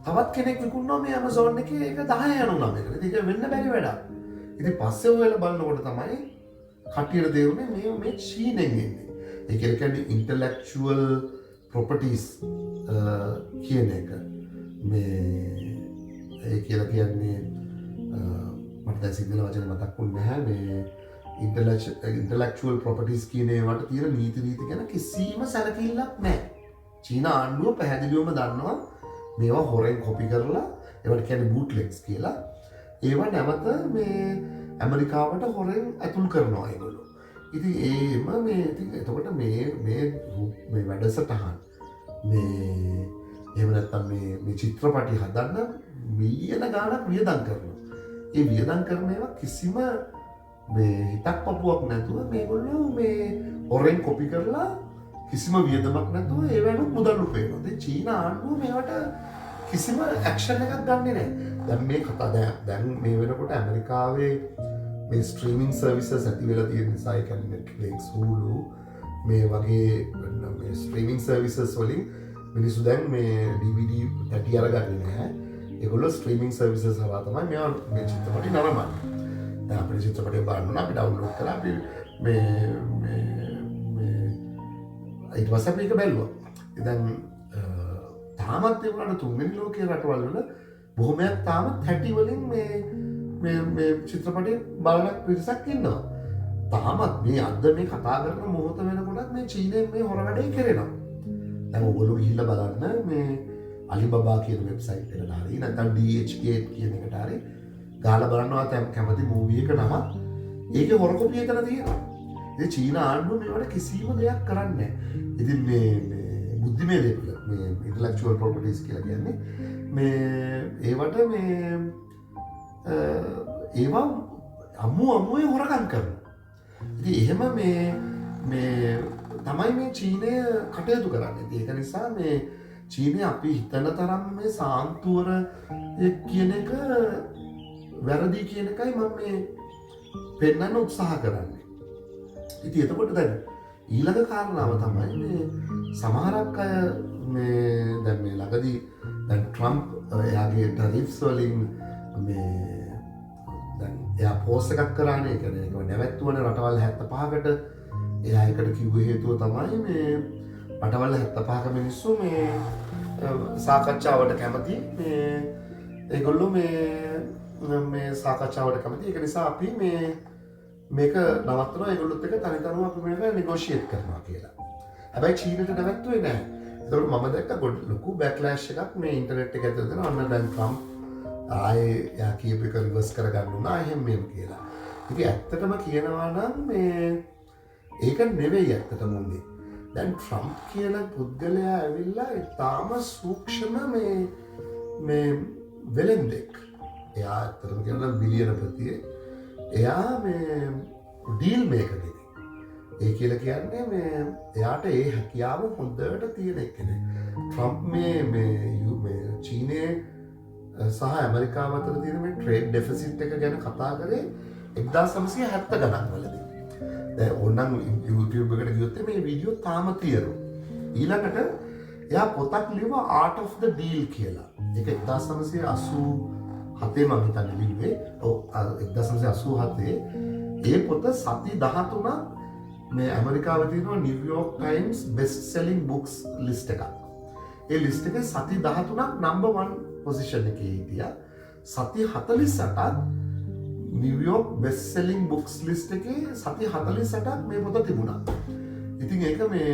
තවත් කෙනෙක් විකුණනවා මේ Amazon එකේ ඒක $10.99. ඉතින් ඒක වෙන්න බැරි වැඩක්. ඉතින් පස්සේ ඔයලා බලනකොට තමයි කටියට දෙන්නේ මේ චීනෙන් එන්නේ. ඒ කියන්නේ intellectual properties කියන එක. ඒ කියලා කියන්නේ මට දැන් සිංහල වචන මතක් වුණේ නැහැ. intellectual properties කියන ඒවට තියෙන නීති ගැන කිසිම සැලකිල්ලක් නැහැ. චීන ආණ්ඩුව පැහැදිලිවම දන්නවා මේවා හොරෙන් කොපි කරලා ඒවට කියන්නේ bootlegs කියලා. ඒවා නැවත ඇමරිකාවට හොරෙන් ඇතුල් කරනවා ඒගොල්ලෝ. ඉතින් එතකොට මේ වැඩසටහන් එහෙම නැත්නම් මේ චිත්‍රපටි හදන්න මිලියන ගාණක් වියදම් කරනවා. ඒ වියදම් කරන ඒවා කිසිම හිතක් පපුවක් නැතුව මේගොල්ලෝ හොරෙන් කොපි කරලා කිසිම වියදමක් නැතුව ඒ වෙනුත් මුදල් උපයනවා. ඉතින් චීන ආණ්ඩුව මේවට කිසිම ඇක්ෂන් එකක් ගන්නෙ නැහැ. දැන් මේ කතා දැන් මේ වෙනකොට ඇමරිකාවේ මේ ස්ට්‍රීමිංగ్ සර්විසස් ඇති වෙලා තියෙන නිසා ඒ කියන්නේ Netflix, Hulu මේ වගේ මේ ස්ට්‍රීමිංగ్ සර්විසස් වලින් මිනිස්සු දැන් මේ DVD තැටි අරගන්නේ නැහැ. ඒගොල්ලෝ ස්ට්‍රීමිංగ్ සර්විසස් හරහා තමයි මේ චිත්‍රපටි නරඹන්නේ. දැන් අපේ චිත්‍රපටය බලන්න අපි ඩවුන්ලෝඩ් කරලා අපි මේ ඊට පස්සේ අපි ඒක බැලුවා. ඉතින් තාමත් ඒ වුණාට තුන්වෙනි ලෝකයේ රටවල් වල බොහොමයක් තාමත් 30 වලින් මේ චිත්‍රපටය බලන පිරිසක් ඉන්නවා. තාමත් මේ අද මේ කතා කරන මොහොත වෙනකොටත් මේ චීනයෙන් මේ හොර වැඩේ කරනවා. දැන් ඔයගොල්ලෝ ගිහිල්ලා බලන්න මේ Alibaba කියන වෙබ්සයිට් එකට හරි නැත්නම් DHgate කියන එකට හරි ගාලා බලනවා කැමති මූවි එක නම ඒකේ හොර කොපිය එතන තියෙනවා. ඉතින් චීන ආණ්ඩුව මේවට කිසිම දෙයක් කරන්නේ නැහැ. ඉතින් මේ බුද්ධිමය දේවල් මේ intellectual properties කියලා කියන්නේ මේ ඒවට මේ ඒවා අමුවේ හොරකම් කරනවා. ඉතින් එහෙම මේ තමයි මේ චීනය කටයුතු කරන්නේ. ඒක නිසා මේ චීනය අපි හිතන තරම් මේ සාන්තුවර කියන එක වැරදි කියන එකයි මම මේ පෙන්වන්න උත්සාහ කරන්නේ. ඉතින් එතකොට දැන් ඊළඟ කාරණාව තමයි මේ සමහරක් අය මේ දැන් මේ ළඟදී දැන් ට්‍රම්ප් එයාගේ ටැරිෆ්ස් වලින් මේ දැන් එයා පෝස්ට් එකක් කරානේ. ඒ කියන්නේ ඒක නැවැත්තුවනේ රටවල් 75කට. එයා ඒකට කිව්ව හේතුව තමයි මේ රටවල් 75ක මිනිස්සු මේ සාකච්ඡාවට කැමති. මේ ඒගොල්ලෝ මේ සාකච්ඡාවට කැමති. ඒක නිසා අපි මේක නවත්තනවා. ඒගොල්ලොත් එක්ක තනිතනම අපි මේක නෙගෝෂিয়েට් කරනවා කියලා. හැබැයි චීනට නැවැත්තුවේ නැහැ. ඒතකොට මම දැක්ක ලොකු බෑක්ලෑෂ් එකක් මේ ඉන්ටර්නෙට් එක ඇතුළේ දෙනවා. අන්න දැන් ට්‍රම්ප් ආයේ යා කියපු එක රිවර්ස් කරගන්න උනා එහෙම මේව කියලා. ඉතින් ඇත්තටම කියනවා නම් මේ ඒක නෙවෙයි ඇත්තටම උනේ. දැන් ට්‍රම්ප් කියන පුද්ගලයා ඇවිල්ලා ඉතාම සූක්ෂම මේ වෙලෙන්දෙක්. එයා ඇත්තටම කියනවා බිලියනපතියෙක්. එයා මේ ඩීල් මේකර් කෙනෙක්. ඒ කියලා කියන්නේ මේ එයාට ඒ හැකියාව හොඳට තියෙන කෙනෙක්. ට්‍රම්ප් මේ චීනයේ සහ ඇමරිකාව අතර තියෙන මේ ට්‍රේඩ් ඩෙෆිසිට් එක ගැන කතා කරේ 1970 ගණන් වලදී. දැන් ඕනනම් YouTube එකට ගියොත් මේ වීඩියෝ තාම තියෙනවා. ඊළඟට එයා පොතක් ලිව්වා Art of the Deal කියලා. ඒක 1987 මම හිතන්නේ ලිව්වේ. ඔව් 1987 ඒ පොත සති 13ක් මේ ඇමරිකාවේ තියෙනවා New York Times best selling books list එකක්. ඒ ලිස්ට් එකේ සති 13ක් නම්බර් 1 පොසිෂන් එකේ හිටියා. සති 48ක් New York best selling books list එකේ සති 48ක් මේ පොත තිබුණා. ඉතින් ඒක මේ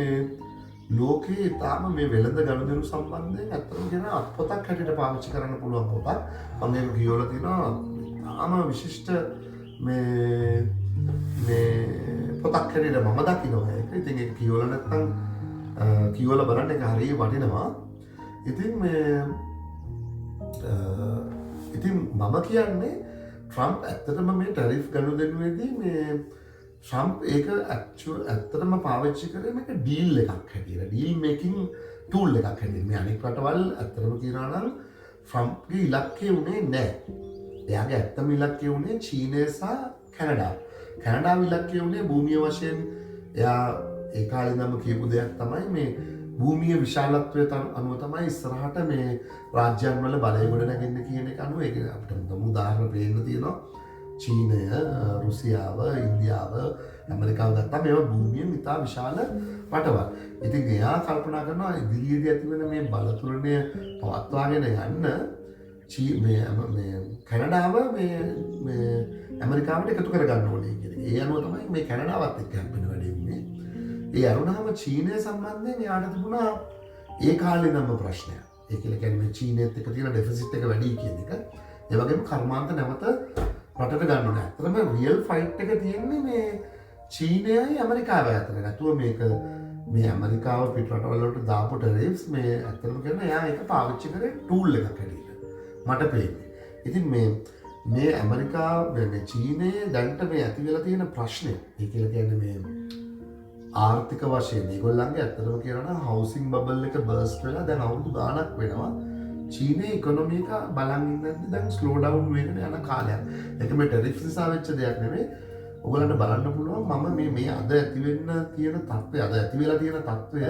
ලෝකේ තාම මේ වෙළඳ ගනුදෙනු සම්බන්ධයෙන් ඇත්තටම කියන අත්පොතක් හැටියට පාවිච්චි කරන්න පුළුවන් පොතක්. මම ඒක කියවලා තිනවා. තාම විශිෂ්ට මේ පොතක් හැටියට මම දකිනවා ඒක. ඉතින් ඒක කියවලා නැත්නම් කියවලා බලන්න ඒක හරිය වටිනවා. ඉතින් මම කියන්නේ ට්‍රම්ප් ඇත්තටම මේ ටැරිෆ් ගනුදෙනුවේදී මේ ට්‍රම්ප් ඒක ඇත්තටම පාවිච්චි කරේ මේක ඩීල් එකක් හැටියට. ඩීල් මේකින් ටූල් එකක් හැටියට. මේ අනෙක් රටවල් ඇත්තටම කියනවා නම් ට්‍රම්ප්ගේ ඉලක්කය උනේ නැහැ. එයාගේ ඇත්තම ඉලක්කය උනේ චීනය සහ කැනඩාව. කැනඩාව ඉලක්කය උනේ භූමිය වශයෙන් එයා ඒ කාලේ ඉඳන්ම කියපු දෙයක් තමයි මේ භූමිය විශාලත්වයට අනුව තමයි ඉස්සරහට මේ රාජ්‍යයන් වල බලය ගොඩ නැගෙන්න කියන එක අනුව ඒක අපිට තම උදාහරණ පේන්න තියෙනවා. චීනය, රුසියාව, ඉන්දියාව, ඇමරිකාව ගත්තාම මේවා භූමියෙන් ඉතා විශාල රටවල්. ඉතින් එයා කල්පනා කරනවා ඉදිරියේදී ඇතිවෙන මේ බලතුලනය පවත්වාගෙන යන්න මේ කැනඩාව මේ ඇමරිකාවට එකතු කරගන්න ඕනේ කියන එක. ඒ අනුව තමයි මේ කැනඩාවත් එක්ක හැප්පෙන වැඩේ වුණේ. ඒ අරුණාම චීනය සම්බන්ධයෙන් යාට තිබුණා ඒ කාලේ නම් ප්‍රශ්නයක්. ඒ කියලා කියන්නේ චීනයත් එක්ක තියෙන ඩෙෆිසිට් එක වැඩි කියන එක. ඒ වගේම කර්මාන්ත නැවත රටට ගන්න ඕනේ. අතරම රියල් ෆයිට් එක තියෙන්නේ මේ චීනයයි ඇමරිකාවයි අතර. නැතුව මේක මේ ඇමරිකාව පිට රටවල් වලට දාපු ටැරිෆ්ස් මේ ඇත්තටම කියන එයා ඒක පාවිච්චි කරේ ටූල් එකක් හැටියට. මට පේන්නේ. ඉතින් මේ ඇමරිකාව මේ චීනයේ දැන්ට මේ ඇති වෙලා තියෙන ප්‍රශ්නය. ඒ කියලා කියන්නේ මේ ආර්ථික වශයෙන් ඒගොල්ලන්ගේ ඇත්තටම කියනවා හවුසින් බබල් එක බර්ස්ට් වෙලා දැන් අවුරුදු ගාණක් වෙනවා. චීනයේ ඉකොනොමි එක බලන් ඉඳද්දි දැන් ස්ලෝ ඩවුන් වෙගෙන යන කාලයක්. ඒක මේ ටෙරිෆ්ස් නිසා වෙච්ච දෙයක් නෙමෙයි. ඔයගලන්ට බලන්න පුළුවන් මම මේ අද ඇති වෙන්න තියෙන තත්ත්වය අද ඇති වෙලා තියෙන තත්ත්වය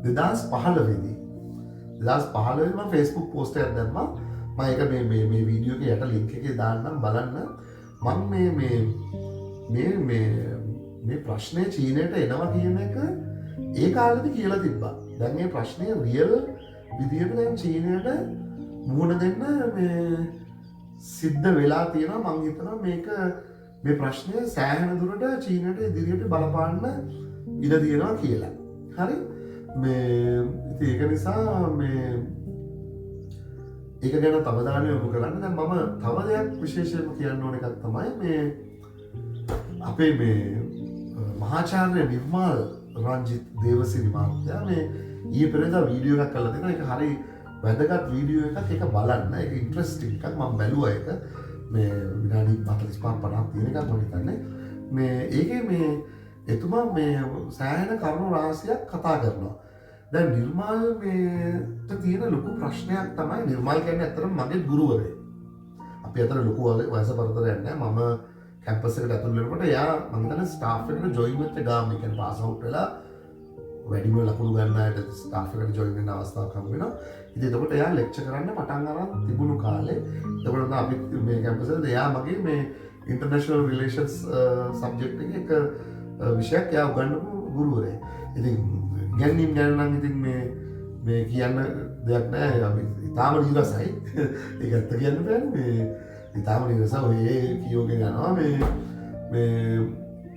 2015 දී 2015 දී මම Facebook post එකක් දැම්මා. මම ඒක මේ වීඩියෝ එකේ යට link එකේ දාන්නම් බලන්න. මම මේ ප්‍රශ්නය චීනයට එනවා කියන එක ඒ කාලෙදි කියලා තිබ්බා. දැන් මේ ප්‍රශ්නය රියල් විදියට දැන් චීනයට මුහුණ දෙන්න මේ සිද්ධ වෙලා තියෙනවා. මම හිතනවා මේ ප්‍රශ්නය සෑහෙන දුරට චීනයට ඉදිරියට බලපාන්න ඉඩ තියෙනවා කියලා. හරි? ඉතින් ඒක නිසා ඒක ගැන අවධානය යොමු කරන්න. දැන් මම තව දෙයක් විශේෂයෙන්ම කියන්න ඕන එකක් තමයි අපේ මහාචාර්ය නිර්මාල් රංජිත් දේවසිරි මහත්තයා ඊයේ පෙරේදා වීඩියෝ එකක් කරලා තියෙනවා. ඒක හරි වැදගත් වීඩියෝ එකක්. ඒක බලන්න. ඒක ඉන්ටරෙස්ටිං එකක්. මම බැලුවා ඒක. විනාඩි 45 50ක් තියෙන එකක් මම හිතන්නේ. ඒකේ එතුමා සෑහෙන කරුණු රාශියක් කතා කරනවා. දැන් නිර්මාල්ට තියෙන ලොකු ප්‍රශ්නයක් තමයි නිර්මාල් කියන්නේ ඇත්තටම මගේ ගුරුවරයෙක්. අපි අතර ලොකු වයස පරතරයක් නැහැ. මම කැම්පස් එකට ඇතුල් වෙනකොට එයා මම හිතන්නේ ස්ටාෆ් එකට ජොයින් වෙච්ච ගාම ඒ කියන්නේ පාස් අවුට් වෙලා වැඩිම ලකුණු ගන්න අයට ස්ටාෆ් එකට ජොයින් වෙන්න අවස්ථාවක් හම්බ වෙනවා. ඉතින් එතකොට එයා ලෙක්චර් කරන්න පටන් අරන් තිබුණු කාලේ එතකොට අපි මේ කැම්පස් එකේ එයා මගේ ඉන්ටර්නැෂනල් රිලේෂන්ස් සබ්ජෙක්ට් එකේ එක විෂයක් එයා උගන්වපු ගුරුවරයෙක්. ඉතින් ගැනීම් ගැන නම් ඉතින් මේ කියන්න දෙයක් නැහැ. අපි ඉතාම නිරසයි. ඒක ඇත්ත කියන්න බෑනේ. ඉතාම නිරස ඔය කියෝගෙන යනවා මේ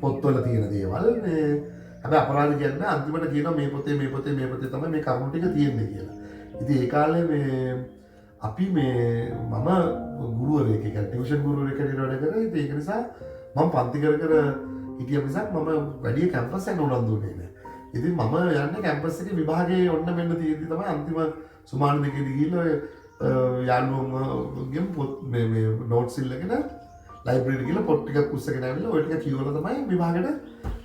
පොත්වල තියෙන දේවල්. හැබැයි අපරාධ කියන්නේ අන්තිමට කියනවා මේ පොතේ තමයි මේ කරුණු ටික තියෙන්නේ කියලා. ඉතින් ඒ කාලේ අපි මම ගුරුවරයෙක් කියන්නේ ටියුෂන් ගුරුවරයෙක් හැටියට වැඩ කරා. ඉතින් ඒක නිසා මම පන්ති කර හිටිය මිසක් මම වැඩි කැම්පස් එක උනන්දු වෙන්නේ නැහැ. ඉතින් මම යන්නේ කැම්පස් එකේ විභාගයේ ඔන්න මෙන්න තියෙද්දි තමයි අන්තිම සුමාන දෙකේදී ගිහිල්ලා යාළුවෝගෙන් පොත් නෝට්ස් ඉල්ලගෙන ලයිබ්‍රරියට ගිහලා පොත් ටිකක් උස්සගෙන ආවිල්ලා ඔය ටික කියවලා තමයි විභාගෙට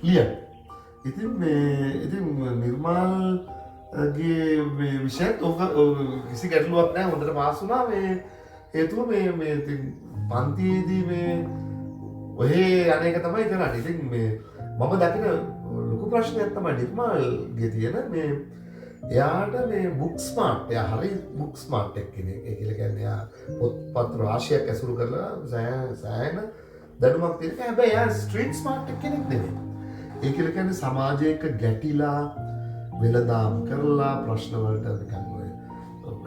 ලියන්නේ. ඉතින් නිර්මාල්ගේ විෂයත් ඔක කිසි ගැටලුවක් නැහැ. හොඳට පාස් වුණා. හේතුව ඉතින් පන්තියේදී ඔහේ අනේක තමයි කරන්නේ. ඉතින් මම දකින ලොකු ප්‍රශ්නයක් තමයි නිර්මාල්ගේ තියෙන එයාට බුක් ස්මාර්ට්. එයා හරි බුක් ස්මාර්ට් කෙනෙක්. ඒ කියලා කියන්නේ එයා පොත්පත් රාශියක් ඇසුරු කරලා සෑහෙන දැනුමක් තියෙන. හැබැයි එයා ස්ට්‍රීට් ස්මාර්ට් කෙනෙක් නෙමෙයි. ඒ කියලා කියන්නේ සමාජයක ගැටිලා වෙළඳාම් කරලා ප්‍රශ්න වලට නිකන්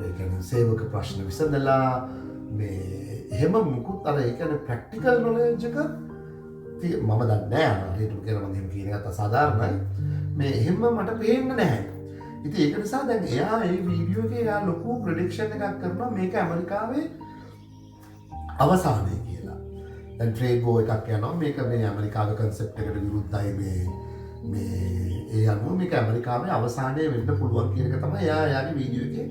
ඒ කියන්නේ සේවක ප්‍රශ්න විසඳලා එහෙම මුකුත් අර ඒ කියන්නේ ප්‍රැක්ටිකල් නොලෙජ් එක මම දන්නේ නැහැ. හරියට කියනවා මම එහෙම කියන එකත් අසාධාරණයි. එහෙම මට පේන්නේ නැහැ. ඉතින් ඒක නිසා දැන් එයා මේ වීඩියෝ එකේ එයා ලොකු ප්‍රෙඩික්ෂන් එකක් කරනවා මේක ඇමරිකාවේ අවසානයේ කියලා. දැන් ට්‍රේඩ් වෝ එකක් යනවා. මේක ඇමරිකාවේ කන්සෙප්ට් එකට විරුද්ධයි ඒ අනුව මේක ඇමරිකාවේ අවසානයේ වෙන්න පුළුවන් කියන එක තමයි එයාගේ වීඩියෝ එකේ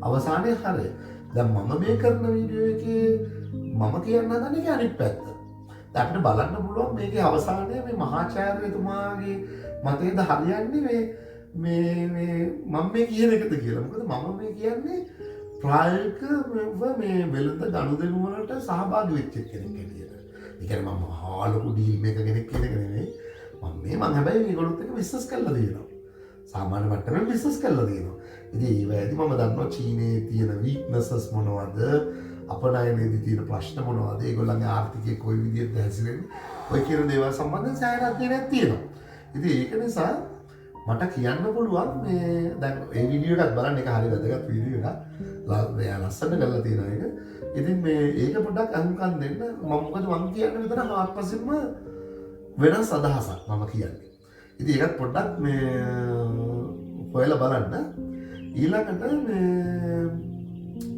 අවසානයේ හරය. දැන් මම මේ කරන වීඩියෝ එකේ මම කියන්න හදන්නේ ඒක අනිත් පැත්ත. දැන් අපිට බලන්න පුළුවන් මේකේ අවසානයේ මේ මහාචාර්යතුමාගේ මතයද හරියන්නේ මම මේ කියන එකද කියලා. මොකද මම මේ කියන්නේ ප්‍රායෝගිකව වෙළඳ ගනුදෙනු වලට සහභාගී වෙච්ච කෙනෙක් හැටියට. ඒ කියන්නේ මම ලොකු ඩීල් මේක කෙනෙක් කියන එක නෙමෙයි. මම හැබැයි මේගොල්ලොත් එක්ක බිස්නස් කරලා තියෙනවා. සාමාන්‍ය මට්ටමේ බිස්නස් කරලා තියෙනවා. ඉතින් ඒ වෙලාවේදී මම දන්නවා චීනයේ තියෙන වීක්නසස් මොනවද, අපනයනයේදී තියෙන ප්‍රශ්න මොනවද, ඒගොල්ලන්ගේ ආර්ථිකය කොයි විදිහට හැසිරෙන්නේ, ඔය කියන දේවල් සම්බන්ධයෙන් සෑහෙන අධ්‍යයනයක් තියෙනවා. ඉතින් ඒක නිසා මට කියන්න පුළුවන් දැන් ඒ වීඩියෝ එකත් බලන්න. ඒක හරිය වැදගත් වීඩියෝ එකක්. ලස්සන කරලා තියෙනවා ඒක. ඉතින් ඒක පොඩ්ඩක් අහුම්කම් දෙන්න. මොකද මම කියන්නේ මෙතන හාත්පසින්ම වෙනස් අදහසක් මම කියන්නේ. ඉතින් ඒකත් පොඩ්ඩක් හොයලා බලන්න. ඊළඟට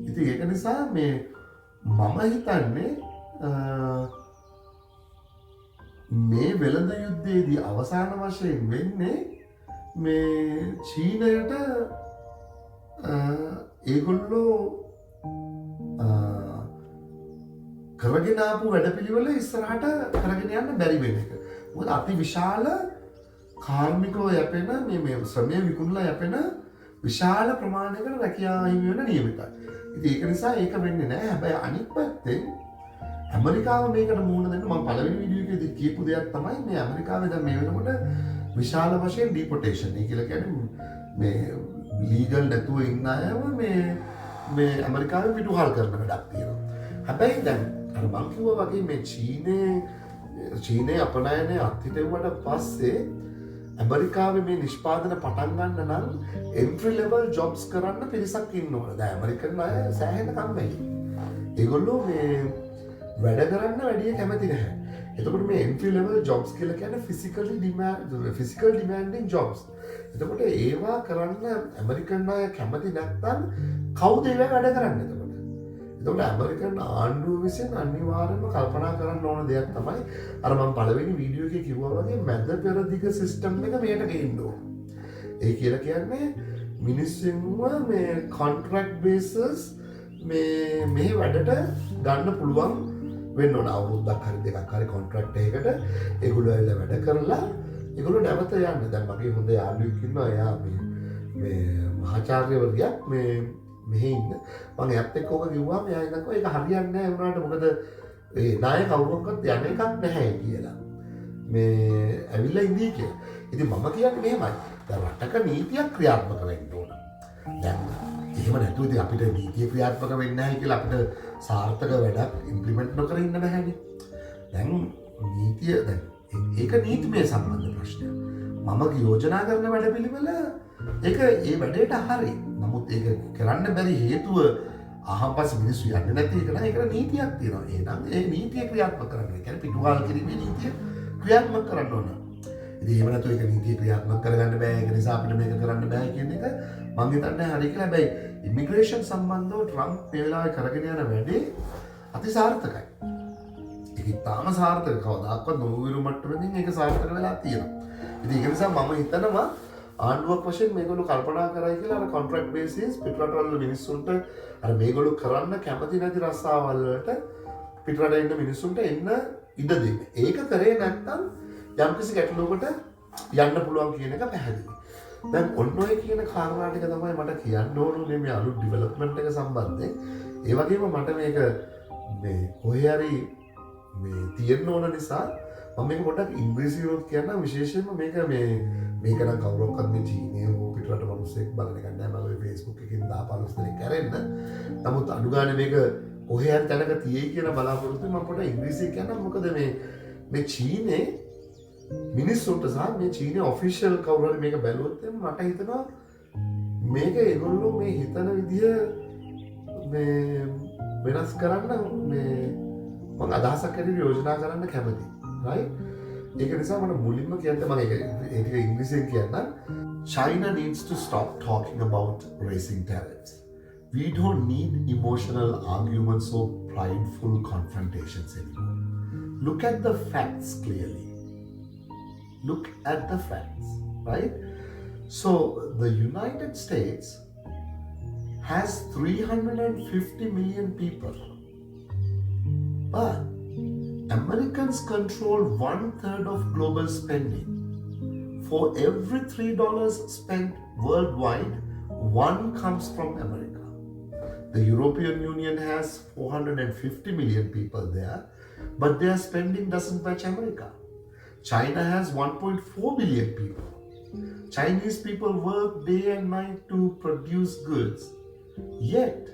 ඉතින් ඒක නිසා මම හිතන්නේ මේ වෙළඳ යුද්ධයේදී අවසාන වශයෙන් වෙන්නේ චීනයට ඒගොල්ලෝ කරගෙන ආපු වැඩපිළිවෙල ඉස්සරහට කරගෙන යන්න බැරි වෙන එක. මොකද අති විශාල කාර්මිකව යැපෙන මේ ශ්‍රමය විකුණලා යැපෙන විශාල ප්‍රමාණයකට රැකියා හිමි වෙන නියමිතයි. ඉතින් ඒක නිසා ඒක වෙන්නේ නැහැ. හැබැයි අනිත් පැත්තෙන් ඇමරිකාව මේකට මුහුණ දෙන්න මම පළවෙනි වීඩියෝ එකේදී කියපු දෙයක් තමයි මේ ඇමරිකාවේ දැන් මේ වෙනකොට විශාල වශයෙන් ඩිපෝටේෂන්. ඒ කියලා කියන්නේ මේ ලීගල් නැතුව ඉන්න අයව මේ ඇමරිකාවේ පිටුහල් කරන වැඩක් තියෙනවා. හැබැයි දැන් අර මම කිව්වා වගේ මේ චීනයේ අපනයනය අත්හිටුවට පස්සේ ඇමරිකාවේ මේ නිෂ්පාදන පටන් ගන්න නම් entry level jobs කරන්න පිරිසක් ඉන්න ඕන. දැන් ඇමරිකන් අය සෑහෙන කම්මැලි. ඒගොල්ලෝ මේ වැඩ කරන්න වැඩිය කැමති නැහැ. එතකොට මේ entry level jobs කියලා කියන්නේ physical demanding jobs. එතකොට ඒවා කරන්න ඇමරිකන් අය කැමති නැත්නම් කවුද ඒවා වැඩ කරන්නේ එතකොට? එතකොට ඇමරිකන් ආණ්ඩුව විසින් අනිවාර්යයෙන්ම කල්පනා කරන්න ඕන දෙයක් තමයි අර මම පළවෙනි වීඩියෝ එකේ කිව්වා වගේ මැද පෙරදිග සිස්ටම් එක මෙයට ගේන්න ඕන. ඒ කියලා කියන්නේ මිනිස්සුන්ව මේ contract basis මේ වැඩට ගන්න පුළුවන් වෙන්න ඕන. අවුරුද්දක් හරි දෙකක් හරි කොන්ට්‍රැක්ට් එකකට ඒගොල්ලෝ ඇවිල්ලා වැඩ කරලා ඒගොල්ලෝ නැවත යන්න. දැන් මගේ හොඳ යාළුවෙක් ඉන්නවා. එයා මේ මහාචාර්යවරියක් මෙහෙ ඉන්න. මම එයාත් එක්ක ඕක කිව්වා. මෙයා ඉන්නකෝ ඒක හරියන්නේ නැහැ වුණාට මොකද ඒ නාය කවුරක්වත් යන එකක් නැහැ කියලා. මේ ඇවිල්ලා ඉඳී කියලා. ඉතින් මම කියන්නේ මෙහෙමයි. දැන් රටක නීතියක් ක්‍රියාත්මක වෙන්න ඕන. දැන් එහෙම නැතුව ඉතින් අපිට නීතිය ක්‍රියාත්මක වෙන්නේ නැහැ කියලා අපිට සාර්ථක වැඩක් ඉම්ප්ලිමන්ට් නොකර ඉන්න බෑනේ. දැන් නීතිය දැන් ඒක නීතිමය සම්බන්ධ ප්‍රශ්නයක්. මම යෝජනා කරන වැඩපිළිවෙල ඒක ඒ වැඩේට හරි. නමුත් ඒක කරන්න බැරි හේතුව අහම්පස් මිනිස්සු යන්නේ නැති එක නේද? ඒකට නීතියක් තියෙනවා. එහෙනම් ඒ නීතිය ක්‍රියාත්මක කරන්න. ඒ කියන්නේ පිටුවහල් කිරීමේ නීතිය ක්‍රියාත්මක කරන්න ඕන. ඉතින් එහෙම නැතුව ඒක නීතිය ක්‍රියාත්මක කරගන්න බෑ. ඒක නිසා අපිට මේක කරන්න බෑ කියන එක මම හිතන්නේ හරි කියලා. හැබැයි ඉමිග්‍රේෂන් සම්බන්ධව ට්‍රම්ප් මේ වෙලාවේ කරගෙන යන වැඩේ අතිසාර්ථකයි. ඒක ඉතාම සාර්ථක. කවදාකවත් නොවිරු මට්ටමකින් ඒක සාර්ථක වෙලා තියෙනවා. ඉතින් ඒක නිසා මම හිතනවා ආණ්ඩුවක් වශයෙන් මේගොල්ලෝ කල්පනා කරයි කියලා අර කොන්ට්‍රැක්ට් බේසිස් පිටරටවල මිනිස්සුන්ට අර මේගොල්ලෝ කරන්න කැමති නැති රස්සාවල් වලට පිටරට ඉන්න මිනිස්සුන්ට එන්න ඉඩ දෙන්න. ඒක කරේ නැත්නම් යම්කිසි ගැටලුවකට යන්න පුළුවන් කියන එක පැහැදිලි. දැන් ඔන්න ඔය කියන කාරණා ටික තමයි මට කියන්න ඕනේ මේ අලුත් ඩෙවලොප්මන්ට් එක සම්බන්ධයෙන්. ඒ වගේම මට මේක මේ කොහේ හරි මේ තියෙන්න ඕන නිසා මම මේක පොඩ්ඩක් ඉංග්‍රීසියෙන් කියන්න විශේෂයෙන්ම මේක මේක නම් කවුරක්වත් මේ චීනයේ හෝ පිටරට මිනිස්සෙක් බලන එක නෑ. මම ඔය Facebook එකකින් 10-15 දෙනෙක් කරෙන්න. නමුත් අඩු ගානේ මේක කොහේ හරි තැනක තියෙයි කියලා බලාපොරොත්තු මම පොඩ්ඩක් ඉංග්‍රීසියෙන් කියන්න. මොකද මේ චීනේ මිනිස්සුන්ට සහ මේ චීනයේ ඔෆිෂියල් කවුරු හරි මේක බැලුවොත් මට හිතෙනවා මේක ඒගොල්ලෝ මේ හිතන විදිය මේ වෙනස් කරන්න මේ මම අදහසක් ඇරෙවි යෝජනා කරන්න කැමතියි. right? ඒක නිසා මම මුලින්ම කියන්න මම ඒක ඉංග්‍රීසියෙන් කියන්න. China needs to stop talking about raising tariffs. We don't need emotional arguments or prideful confrontations anymore. Look at the facts clearly. Look at the facts, right? So the United States has 350 million people, but Americans control 1/3 of global spending. For every $3 spent worldwide, one comes from America. The European Union has 450 million people there, but their spending doesn't match America. China has 1.4 billion people. Chinese people work day and night to produce goods. Yet,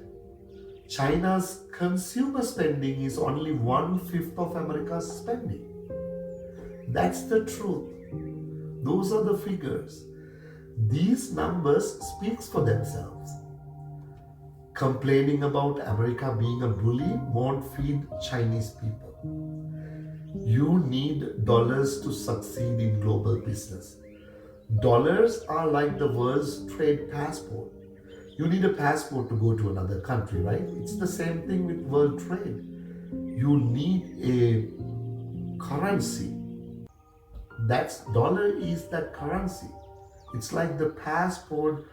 China's consumer spending is only 1/5 of America's spending. That's the truth. Those are the figures. These numbers speak for themselves. Complaining about America being a bully won't feed Chinese people. You need dollars to succeed in global business. Dollars are like the world's trade passport. You need a passport to go to another country, right? It's the same thing with world trade. You need a currency. That's dollar is that currency. It's like the passport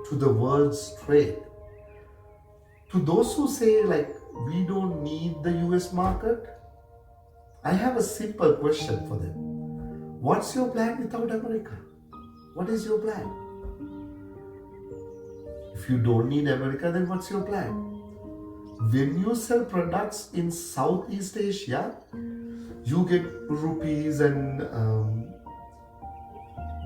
to the world's trade. To those who say like we don't need the US market, I have a simple question for them. What's your plan without America? What is your plan? If you don't need America, then what's your plan? When you sell products in Southeast Asia, you get rupees and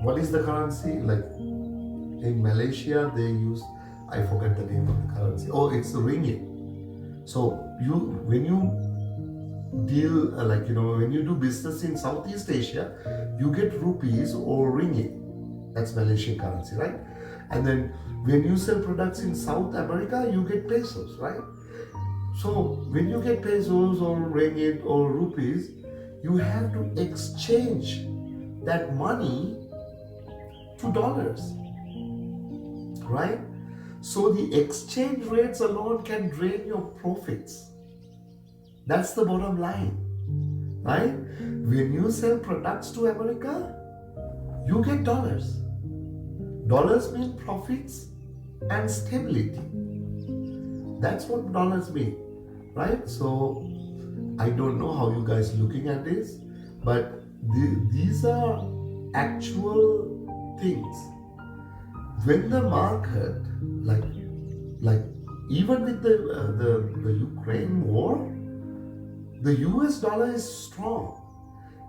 what is the currency? Like in Malaysia, they use, I forget the name of the currency. Oh, it's the ringgit. So when you deal when you do business in Southeast Asia, you get rupees or ringgit. That's Malaysian currency, right? And then when you sell products in South America, you get pesos, right? So when you get pesos or ringgit or rupees, you have to exchange that money to dollars, right? So the exchange rates alone can drain your profits. That's the bottom line, right? When you sell products to America, you get dollars. Dollars mean profits and stability. That's what dollars mean, right? So I don't know how you guys looking at this, but these are actual things. When the market, like even with the Ukraine war, the US dollar is strong.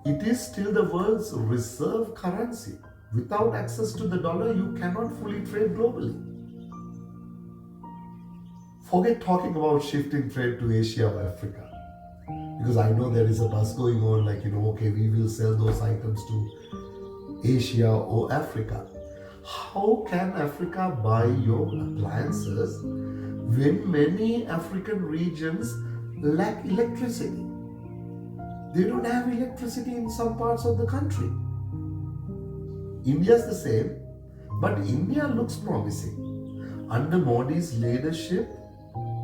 It is still the world's reserve currency. Without access to the dollar, you cannot fully trade globally. Forget talking about shifting trade to Asia or Africa. Because I know there is a buzz going on, okay, we will sell those items to Asia or Africa. How can Africa buy your appliances when many African regions lack electricity? They don't have electricity in some parts of the country. India is the same, but India looks promising. Under Modi's leadership,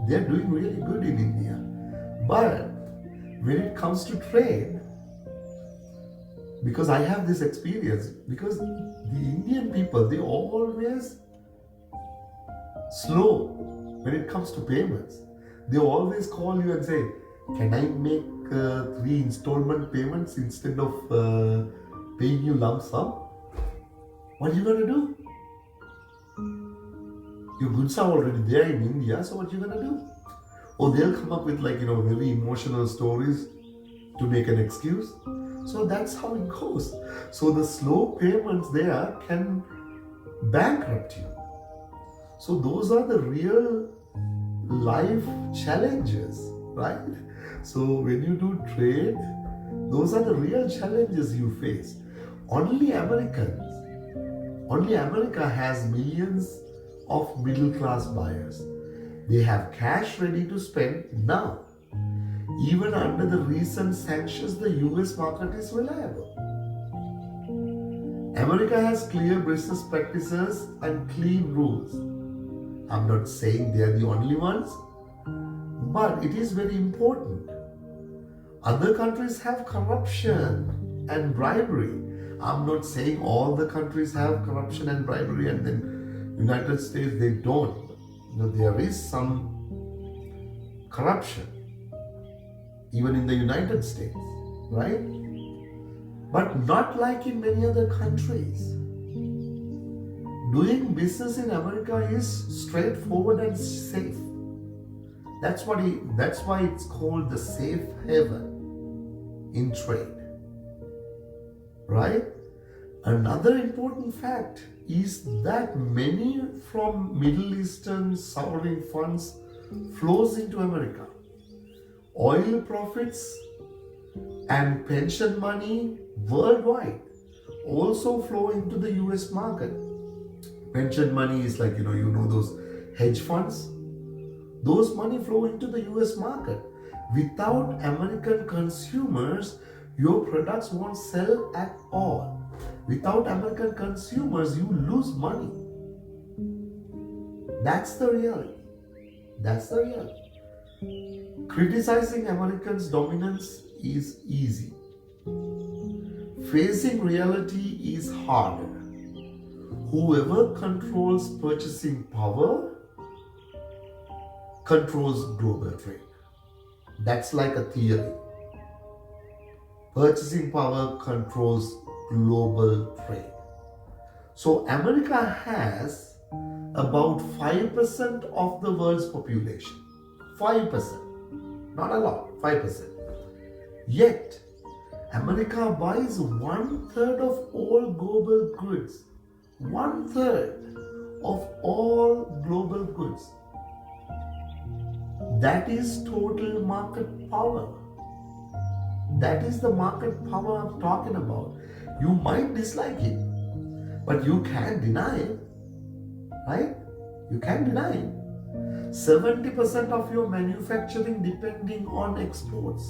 they're doing really good in India. But when it comes to trade, because I have this experience, because the Indian people, they always slow when it comes to payments. They always call you and say, can I make 3 installment payments instead of paying you lump sum? What are you going to do? Your goods are already there in India, so what are you going to do? Or they'll come up with very emotional stories to make an excuse. So that's how it goes. So the slow payments there can bankrupt you. So those are the real life challenges, right? So when you do trade, those are the real challenges you face. Only America has millions of middle class buyers. They have cash ready to spend now. Even under the recent sanctions, the US market is reliable. America has clear business practices and clean rules. I'm not saying they are the only ones, but it is very important. Other countries have corruption and bribery. I'm not saying all the countries have corruption and bribery and then United States they don't. There is some corruption even in the United States, right? But not like in many other countries. Doing business in America is straightforward and safe. That's why it's called the safe haven in trade. Right? Another important fact is that many from Middle Eastern sovereign funds flows into America. Oil profits and pension money worldwide also flow into the US market. Pension money is those hedge funds. Those money flow into the US market. Without American consumers, your products won't sell at all. Without American consumers, you lose money. That's the reality. Criticizing Americans' dominance is easy. Facing reality is harder. Whoever controls purchasing power controls global trade. That's like a theory. Purchasing power controls global trade. So America has about 5% of the world's population. 5%. Not a lot, 5%. Yet, America buys 1/3 of all global goods. 1/3 of all global goods. That is total market power. That is the market power I'm talking about. You might dislike it, but you can't deny it, right? You can't deny it. 70% of your manufacturing depending on exports.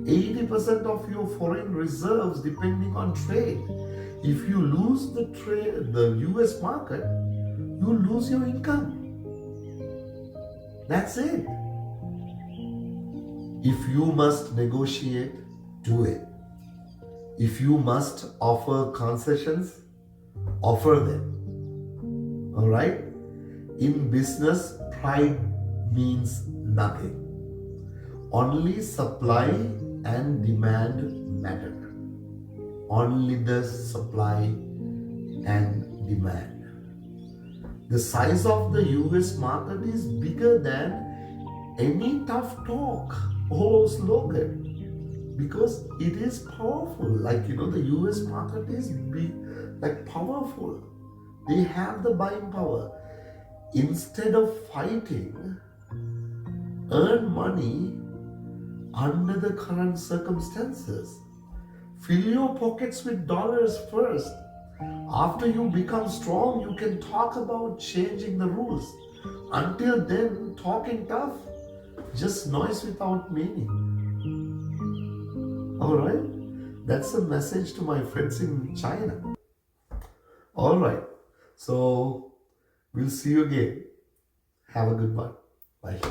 80% of your foreign reserves depending on trade. If you lose the US market, you lose your income. That's it. If you must negotiate, do it. If you must offer concessions, offer them. All right? In business, pride means nothing. Only supply and demand matter. Only the supply and demand. The size of the US market is bigger than any tough talk or slogan because it is powerful. The US market is big, powerful. They have the buying power. Instead of fighting, earn money under the current circumstances. Fill your pockets with dollars first. After you become strong, you can talk about changing the rules. Until then, talking tough, just noise without meaning. Alright? That's a message to my friends in China. Alright. So, we'll see you again. Have a good one. Bye.